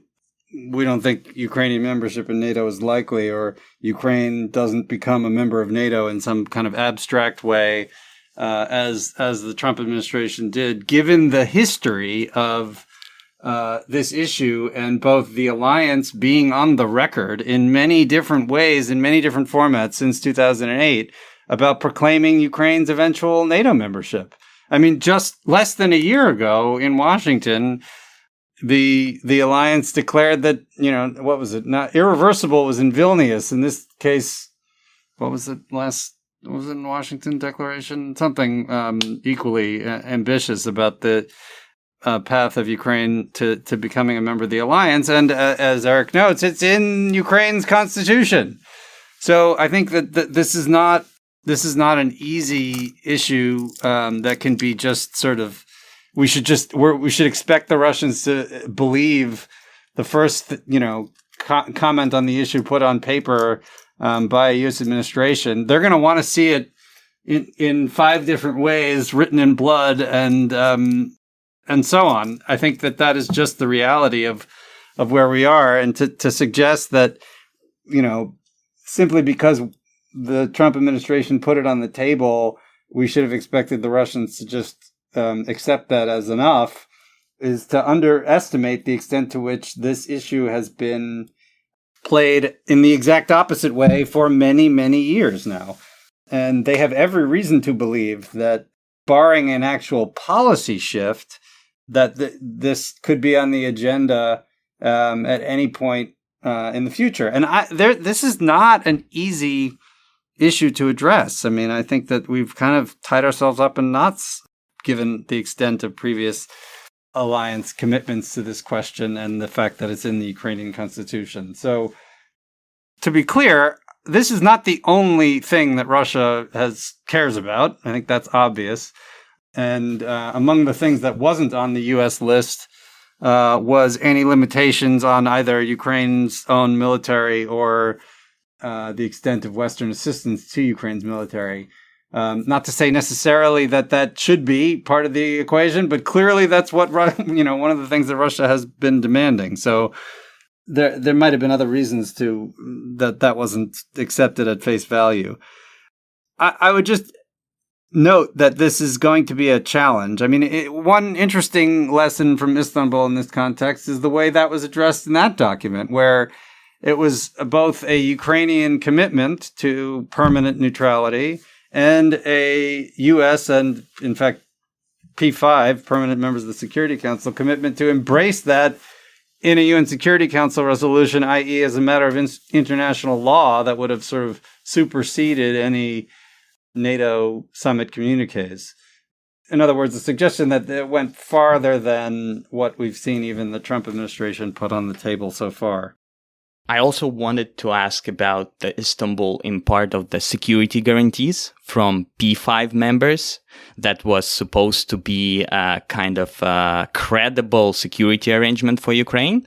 we don't think Ukrainian membership in NATO is likely, or Ukraine doesn't become a member of NATO in some kind of abstract way, as the Trump administration did, given the history of this issue and both the alliance being on the record in many different ways, in many different formats since 2008, about proclaiming Ukraine's eventual NATO membership. I mean, just less than a year ago in Washington, the alliance declared that, what was it? Not irreversible was in Vilnius. In this case, what was it was it in Washington Declaration? Something equally ambitious about the path of Ukraine to becoming a member of the alliance. And as Eric notes, it's in Ukraine's constitution. So I think that this is not an easy issue that can be just sort of. We should expect the Russians to believe the first comment on the issue put on paper by a U.S. administration. They're going to want to see it in 5 different ways, written in blood, and so on. I think that is just the reality of where we are, and to suggest that simply because the Trump administration put it on the table, we should have expected the Russians to just accept that as enough, is to underestimate the extent to which this issue has been played in the exact opposite way for many, many years now. And they have every reason to believe that, barring an actual policy shift, that this could be on the agenda at any point in the future. And this is not an easy issue to address. I mean, I think that we've kind of tied ourselves up in knots, given the extent of previous alliance commitments to this question and the fact that it's in the Ukrainian constitution. So, to be clear, this is not the only thing that Russia cares about. I think that's obvious. And among the things that wasn't on the U.S. list was any limitations on either Ukraine's own military or the extent of Western assistance to Ukraine's military. Not to say necessarily that should be part of the equation, but clearly that's what one of the things that Russia has been demanding. So there might have been other reasons that wasn't accepted at face value. I would just note that this is going to be a challenge. I mean, one interesting lesson from Istanbul in this context is the way that was addressed in that document, where it was both a Ukrainian commitment to permanent neutrality and a U.S. and, in fact, P5, permanent members of the Security Council, commitment to embrace that in a UN Security Council resolution, i.e. as a matter of international law that would have sort of superseded any NATO summit communiques. In other words, the suggestion that it went farther than what we've seen even the Trump administration put on the table so far. I also wanted to ask about the Istanbul in part of the security guarantees from P5 members that was supposed to be a kind of credible security arrangement for Ukraine.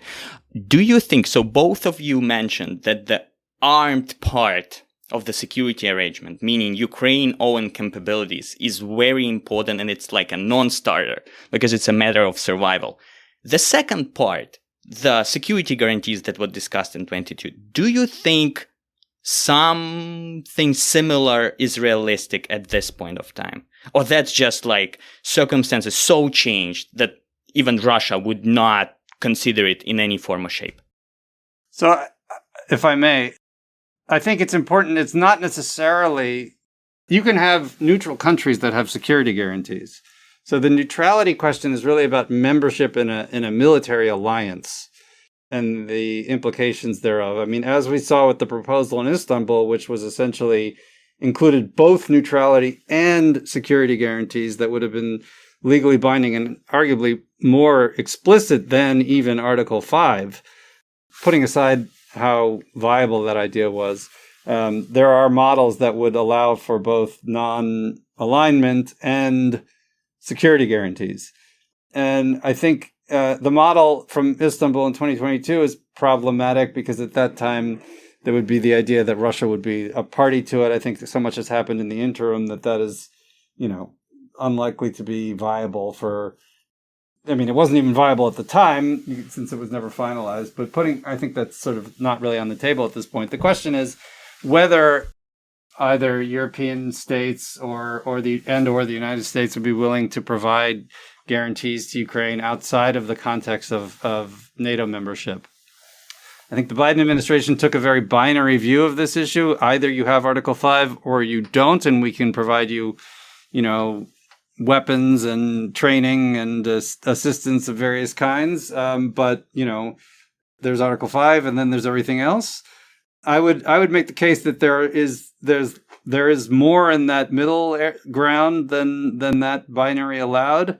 Do you think, so both of you mentioned that the armed part of the security arrangement, meaning Ukraine-owned capabilities, is very important and it's like a non-starter because it's a matter of survival. The second part, the security guarantees that were discussed in 22, do you think something similar is realistic at this point of time? Or that's just like circumstances so changed that even Russia would not consider it in any form or shape? So if I may, I think it's important. It's not necessarily, you can have neutral countries that have security guarantees. So the neutrality question is really about membership in a military alliance and the implications thereof. I mean, as we saw with the proposal in Istanbul, which was essentially included both neutrality and security guarantees that would have been legally binding and arguably more explicit than even Article 5, putting aside how viable that idea was. There are models that would allow for both non-alignment and security guarantees. And I think the model from Istanbul in 2022 is problematic because at that time, there would be the idea that Russia would be a party to it. I think so much has happened in the interim that is, unlikely to be viable it wasn't even viable at the time since it was never finalized, but I think that's sort of not really on the table at this point. The question is whether either European states or the United States would be willing to provide guarantees to Ukraine outside of the context of NATO membership. I think the Biden administration took a very binary view of this issue. Either you have Article 5 or you don't, and we can provide you, weapons and training and assistance of various kinds. But there's Article 5 and then there's everything else. I would make the case that there is more in that middle ground than that binary allowed.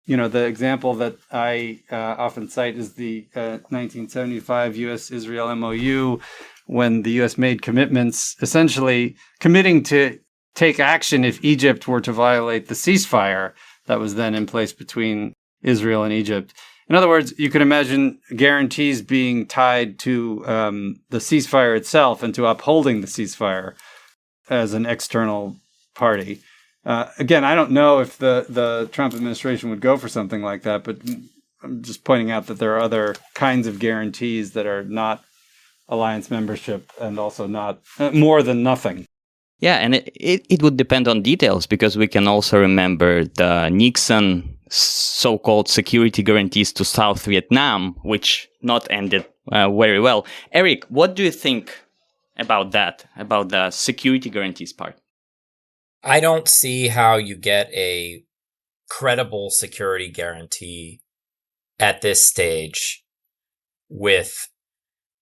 The example that I often cite is the 1975 U.S.-Israel MOU, when the U.S. made commitments, essentially committing to take action if Egypt were to violate the ceasefire that was then in place between Israel and Egypt. In other words, you can imagine guarantees being tied to the ceasefire itself and to upholding the ceasefire as an external party. Again, I don't know if the Trump administration would go for something like that, but I'm just pointing out that there are other kinds of guarantees that are not alliance membership and also not more than nothing. Yeah, and it would depend on details, because we can also remember the Nixon so-called security guarantees to South Vietnam, which not ended very well. Eric, what do you think about that, about the security guarantees part? I don't see how you get a credible security guarantee at this stage with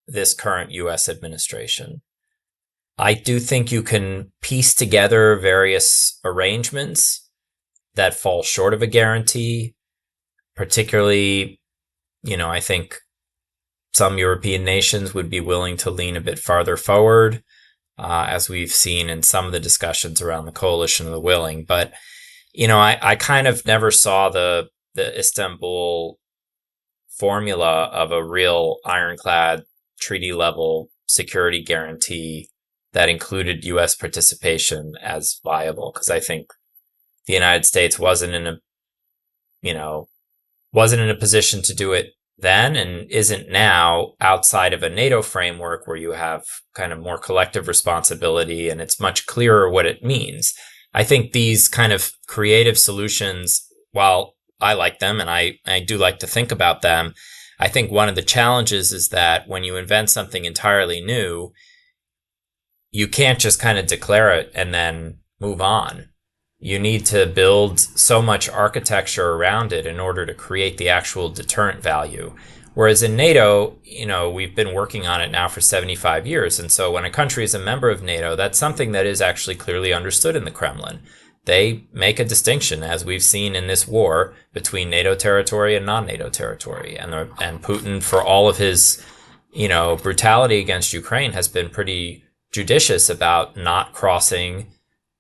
this current U.S. administration. I do think you can piece together various arrangements that fall short of a guarantee, particularly, I think some European nations would be willing to lean a bit farther forward, as we've seen in some of the discussions around the coalition of the willing. But, I kind of never saw the Istanbul formula of a real ironclad treaty level security guarantee that included U.S. participation as viable, because I think the United States wasn't in a position to do it then and isn't now outside of a NATO framework where you have kind of more collective responsibility and it's much clearer what it means. I think these kind of creative solutions, while I like them and I do like to think about them, I think one of the challenges is that when you invent something entirely new, you can't just kind of declare it and then move on. You need to build so much architecture around it in order to create the actual deterrent value. Whereas in NATO, we've been working on it now for 75 years. And so when a country is a member of NATO, that's something that is actually clearly understood in the Kremlin. They make a distinction, as we've seen in this war, between NATO territory and non-NATO territory. And Putin, for all of his, brutality against Ukraine, has been pretty judicious about not crossing,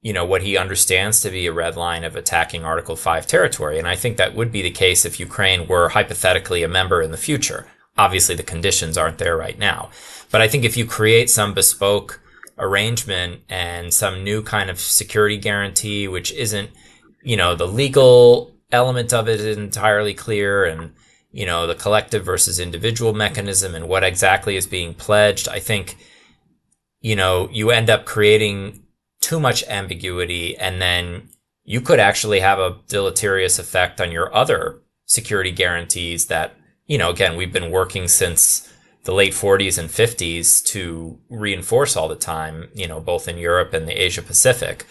what he understands to be a red line of attacking Article 5 territory. And I think that would be the case if Ukraine were hypothetically a member in the future. Obviously, the conditions aren't there right now. But I think if you create some bespoke arrangement and some new kind of security guarantee, which isn't, the legal element of it is entirely clear, and, the collective versus individual mechanism and what exactly is being pledged, I think, you end up creating too much ambiguity, and then you could actually have a deleterious effect on your other security guarantees that, again, we've been working since the late 40s and 50s to reinforce all the time, both in Europe and the Asia Pacific,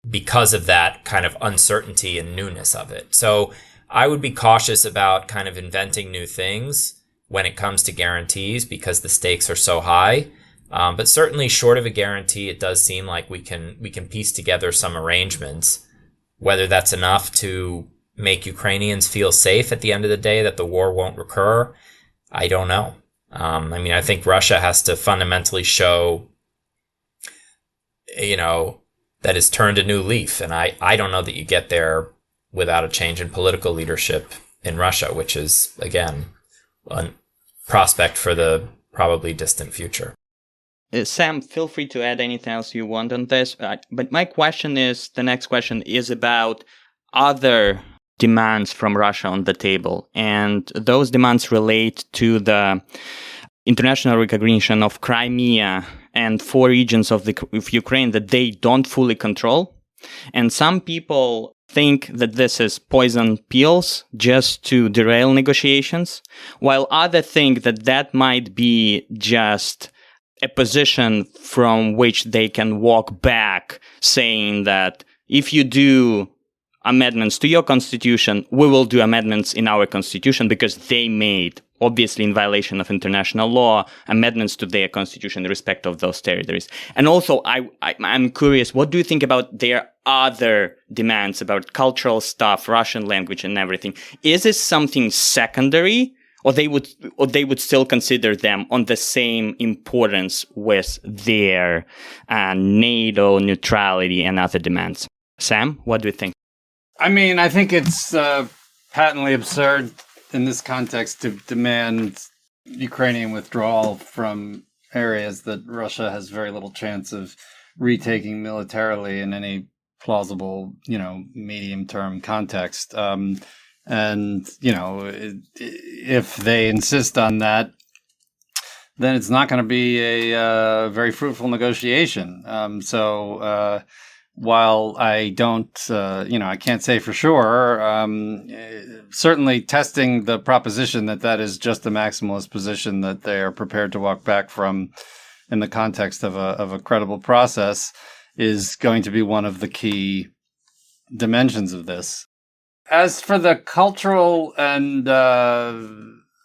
because of that kind of uncertainty and newness of it. So I would be cautious about kind of inventing new things when it comes to guarantees because the stakes are so high. But certainly short of a guarantee, it does seem like we can piece together some arrangements. Whether that's enough to make Ukrainians feel safe at the end of the day, that the war won't recur, I don't know. I think Russia has to fundamentally show, that it's turned a new leaf. And I don't know that you get there without a change in political leadership in Russia, which is, again, a prospect for the probably distant future. Sam, feel free to add anything else you want on this. But my question is, the next question is about other demands from Russia on the table. And those demands relate to the international recognition of Crimea and 4 regions of Ukraine that they don't fully control. And some people think that this is poison pills just to derail negotiations, while others think that that might be just a position from which they can walk back, saying that if you do amendments to your constitution, we will do amendments in our constitution because they made, obviously in violation of international law, amendments to their constitution in respect of those territories. And also, I'm curious, what do you think about their other demands about cultural stuff, Russian language and everything? Is this something secondary, or they would still consider them on the same importance with their NATO neutrality and other demands? Sam, what do you think? I think it's patently absurd in this context to demand Ukrainian withdrawal from areas that Russia has very little chance of retaking militarily in any plausible, medium-term context. If they insist on that, then it's not going to be a very fruitful negotiation. While I don't, I can't say for sure, certainly testing the proposition that is just a maximalist position that they are prepared to walk back from in the context of a credible process is going to be one of the key dimensions of this. As for the cultural and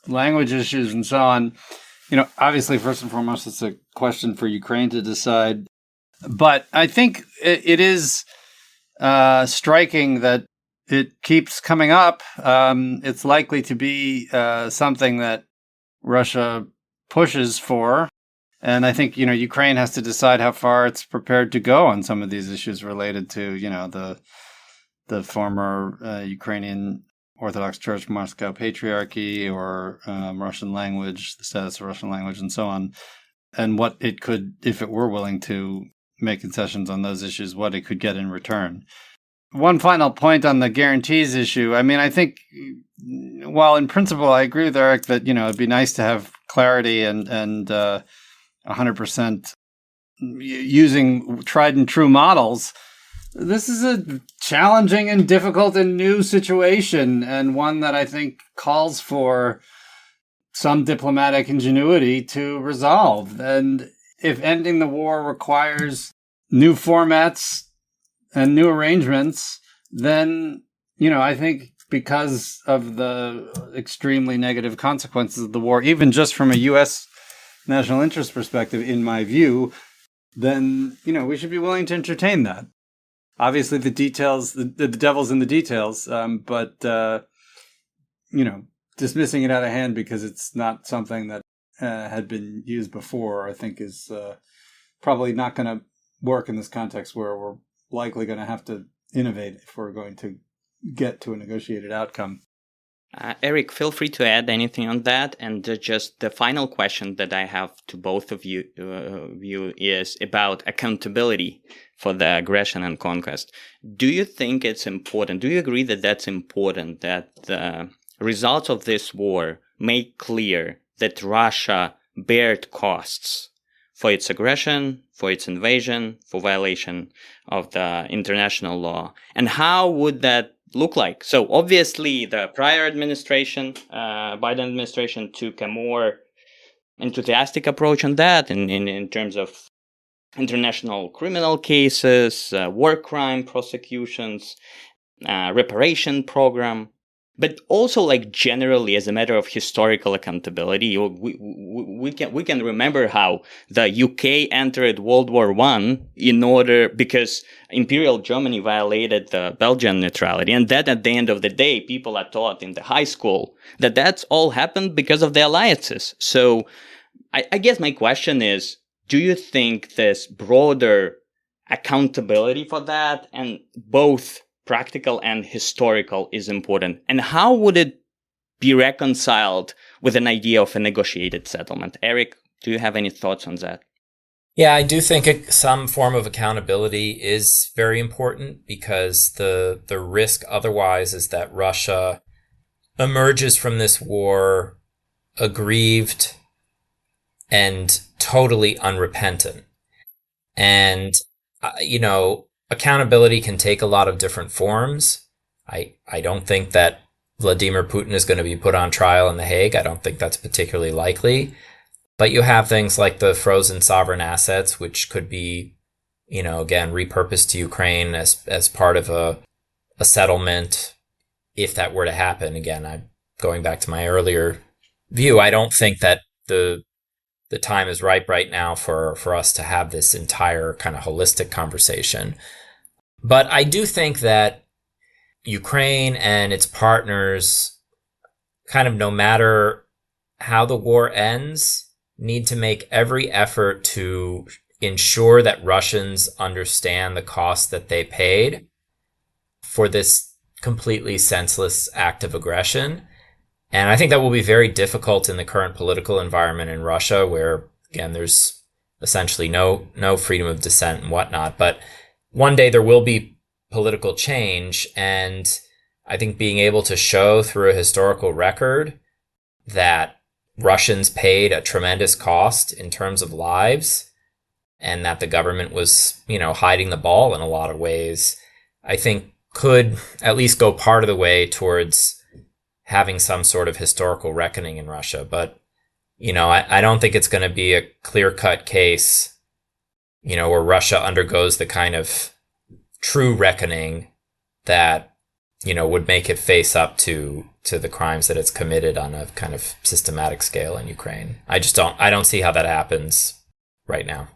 language issues and so on, obviously, first and foremost, it's a question for Ukraine to decide. But I think it is striking that it keeps coming up. It's likely to be something that Russia pushes for. And I think, Ukraine has to decide how far it's prepared to go on some of these issues related to, the former Ukrainian Orthodox Church Moscow Patriarchy or Russian language, the status of Russian language and so on, and what it could, if it were willing to make concessions on those issues, what it could get in return. One final point on the guarantees issue. I think while in principle I agree with Eric that, it'd be nice to have clarity and 100% using tried and true models, this is a challenging and difficult and new situation, and one that I think calls for some diplomatic ingenuity to resolve. And if ending the war requires new formats and new arrangements, then, I think because of the extremely negative consequences of the war, even just from a U.S. national interest perspective, in my view, then, we should be willing to entertain that. Obviously, the details, the devil's in the details, but, dismissing it out of hand because it's not something that had been used before, I think is probably not going to work in this context where we're likely going to have to innovate if we're going to get to a negotiated outcome. Eric, feel free to add anything on that. And just the final question that I have to both of you is about accountability for the aggression and conquest. Do you think it's important? Do you agree that that's important, that the results of this war make clear that Russia bared costs for its aggression, for its invasion, for violation of the international law? And how would that look like? So obviously the prior administration, Biden administration, took a more enthusiastic approach on that in terms of international criminal cases, war crime prosecutions, reparation program, but also like generally as a matter of historical accountability. We can remember how the UK entered World War I because Imperial Germany violated the Belgian neutrality, and that at the end of the day, people are taught in the high school that that's all happened because of the alliances. So I guess my question is, do you think this broader accountability for that, and both practical and historical, is important? And how would it be reconciled with an idea of a negotiated settlement? Eric, do you have any thoughts on that? Yeah, I do think some form of accountability is very important, because the risk otherwise is that Russia emerges from this war aggrieved and totally unrepentant. And, accountability can take a lot of different forms. I don't think that Vladimir Putin is going to be put on trial in The Hague. I don't think that's particularly likely. But you have things like the frozen sovereign assets, which could be, again, repurposed to Ukraine as part of a settlement, if that were to happen. Again, I'm going back to my earlier view. I don't think that the time is ripe right now for us to have this entire kind of holistic conversation. But I do think that Ukraine and its partners, kind of no matter how the war ends, need to make every effort to ensure that Russians understand the cost that they paid for this completely senseless act of aggression. And I think that will be very difficult in the current political environment in Russia, where, again, there's essentially no freedom of dissent and whatnot. But one day there will be political change. And I think being able to show through a historical record that Russians paid a tremendous cost in terms of lives, and that the government was, hiding the ball in a lot of ways, I think could at least go part of the way towards having some sort of historical reckoning in Russia. But, I don't think it's going to be a clear-cut case, where Russia undergoes the kind of true reckoning that, would make it face up to the crimes that it's committed on a kind of systematic scale in Ukraine. I don't see how that happens right now.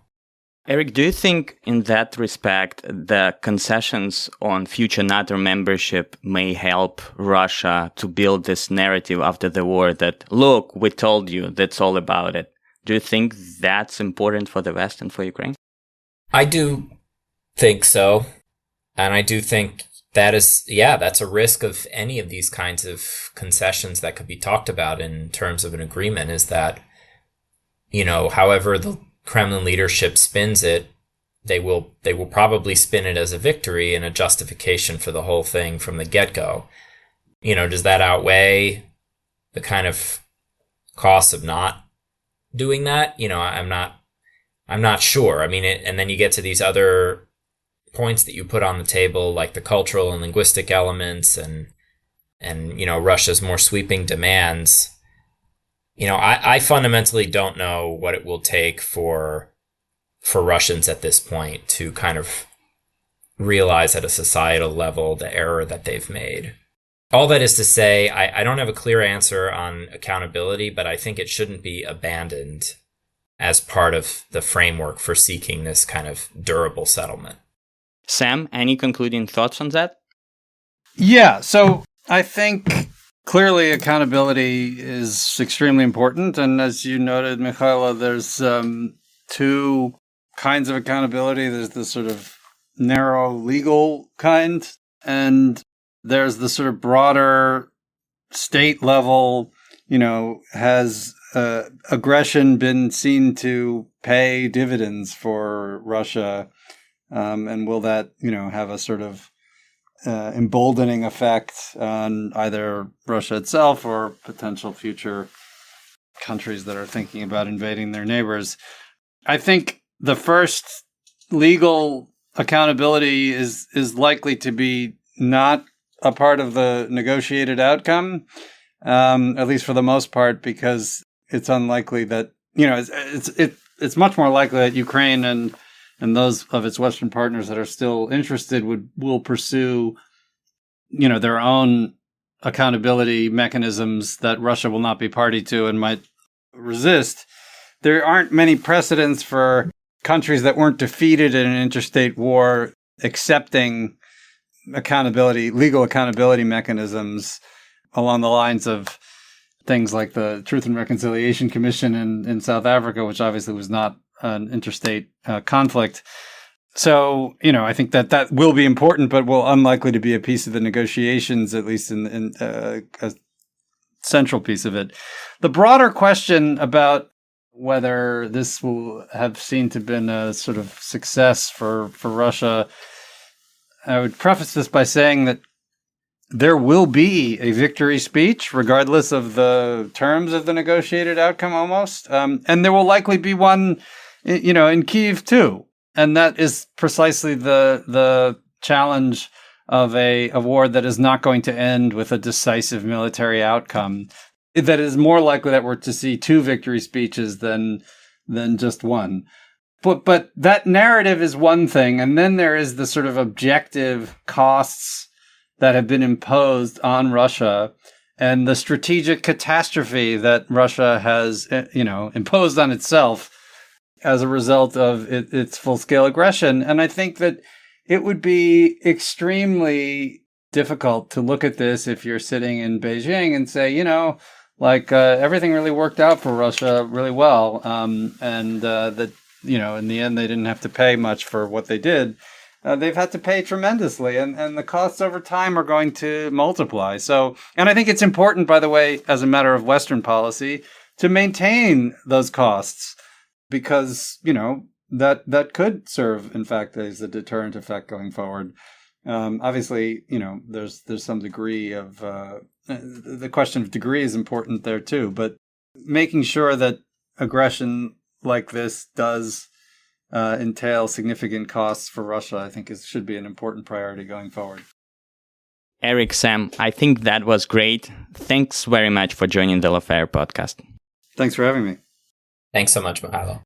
Eric, do you think in that respect, the concessions on future NATO membership may help Russia to build this narrative after the war that, look, we told you, that's all about it? Do you think that's important for the West and for Ukraine? I do think so. And I do think that's a risk of any of these kinds of concessions that could be talked about in terms of an agreement, is that, however the Kremlin leadership spins it, they will probably spin it as a victory and a justification for the whole thing from the get-go. Does that outweigh the kind of cost of not doing that? I'm not sure. I mean, and then you get to these other points that you put on the table, like the cultural and linguistic elements and Russia's more sweeping demands. I fundamentally don't know what it will take for Russians at this point to kind of realize at a societal level the error that they've made. All that is to say, I don't have a clear answer on accountability, but I think it shouldn't be abandoned as part of the framework for seeking this kind of durable settlement. Sam, any concluding thoughts on that? Yeah, so I think clearly accountability is extremely important. And as you noted, Mykhailo, there's two kinds of accountability. There's the sort of narrow legal kind, and there's the sort of broader state level, has aggression been seen to pay dividends for Russia? And will that, have a sort of emboldening effect on either Russia itself or potential future countries that are thinking about invading their neighbors? I think the first legal accountability is likely to be not a part of the negotiated outcome, at least for the most part, because it's unlikely that it's much more likely that Ukraine and those of its Western partners that are still interested will pursue, their own accountability mechanisms that Russia will not be party to and might resist. There aren't many precedents for countries that weren't defeated in an interstate war accepting legal accountability mechanisms along the lines of things like the Truth and Reconciliation Commission in South Africa, which obviously was not an interstate conflict. So, I think that will be important, but will unlikely to be a piece of the negotiations, at least in a central piece of it. The broader question about whether this will have seemed to have been a sort of success for Russia, I would preface this by saying that there will be a victory speech, regardless of the terms of the negotiated outcome almost. And there will likely be one, in Kyiv too. And that is precisely the challenge of a war that is not going to end with a decisive military outcome. That is more likely that we're to see two victory speeches than just one. But that narrative is one thing, and then there is the sort of objective costs that have been imposed on Russia and the strategic catastrophe that Russia has, imposed on itself as a result of its full-scale aggression. And I think that it would be extremely difficult to look at this if you're sitting in Beijing and say, everything really worked out for Russia really well, and that, in the end, they didn't have to pay much for what they did. They've had to pay tremendously, and the costs over time are going to multiply. So, and I think it's important, by the way, as a matter of Western policy, to maintain those costs, because, that could serve, in fact, as a deterrent effect going forward. Obviously, there's some degree of, the question of degree is important there too, but making sure that aggression like this does entail significant costs for Russia, I think should be an important priority going forward. Eric, Sam, I think that was great. Thanks very much for joining the Lawfare podcast. Thanks for having me. Thanks so much, Mykhailo.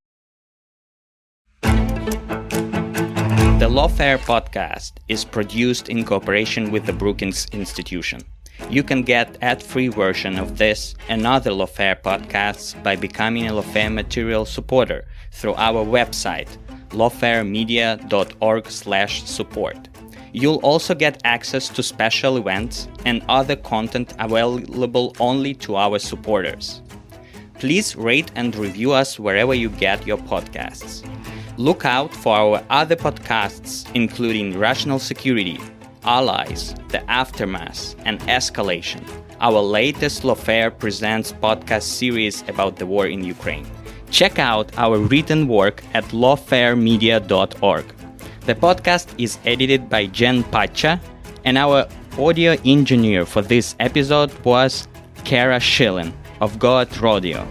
The Lawfare podcast is produced in cooperation with the Brookings Institution. You can get ad-free version of this and other Lawfare podcasts by becoming a Lawfare material supporter through our website, lawfaremedia.org/support. You'll also get access to special events and other content available only to our supporters. Please rate and review us wherever you get your podcasts. Look out for our other podcasts, including Rational Security, Allies, The Aftermath, and Escalation, our latest Lawfare Presents podcast series about the war in Ukraine. Check out our written work at lawfaremedia.org. The podcast is edited by Jen Pacha, and our audio engineer for this episode was Kara Schilling of Goat Rodeo.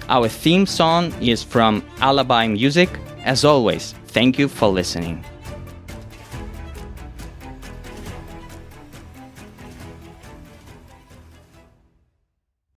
Our theme song is from Alibi Music. As always, thank you for listening.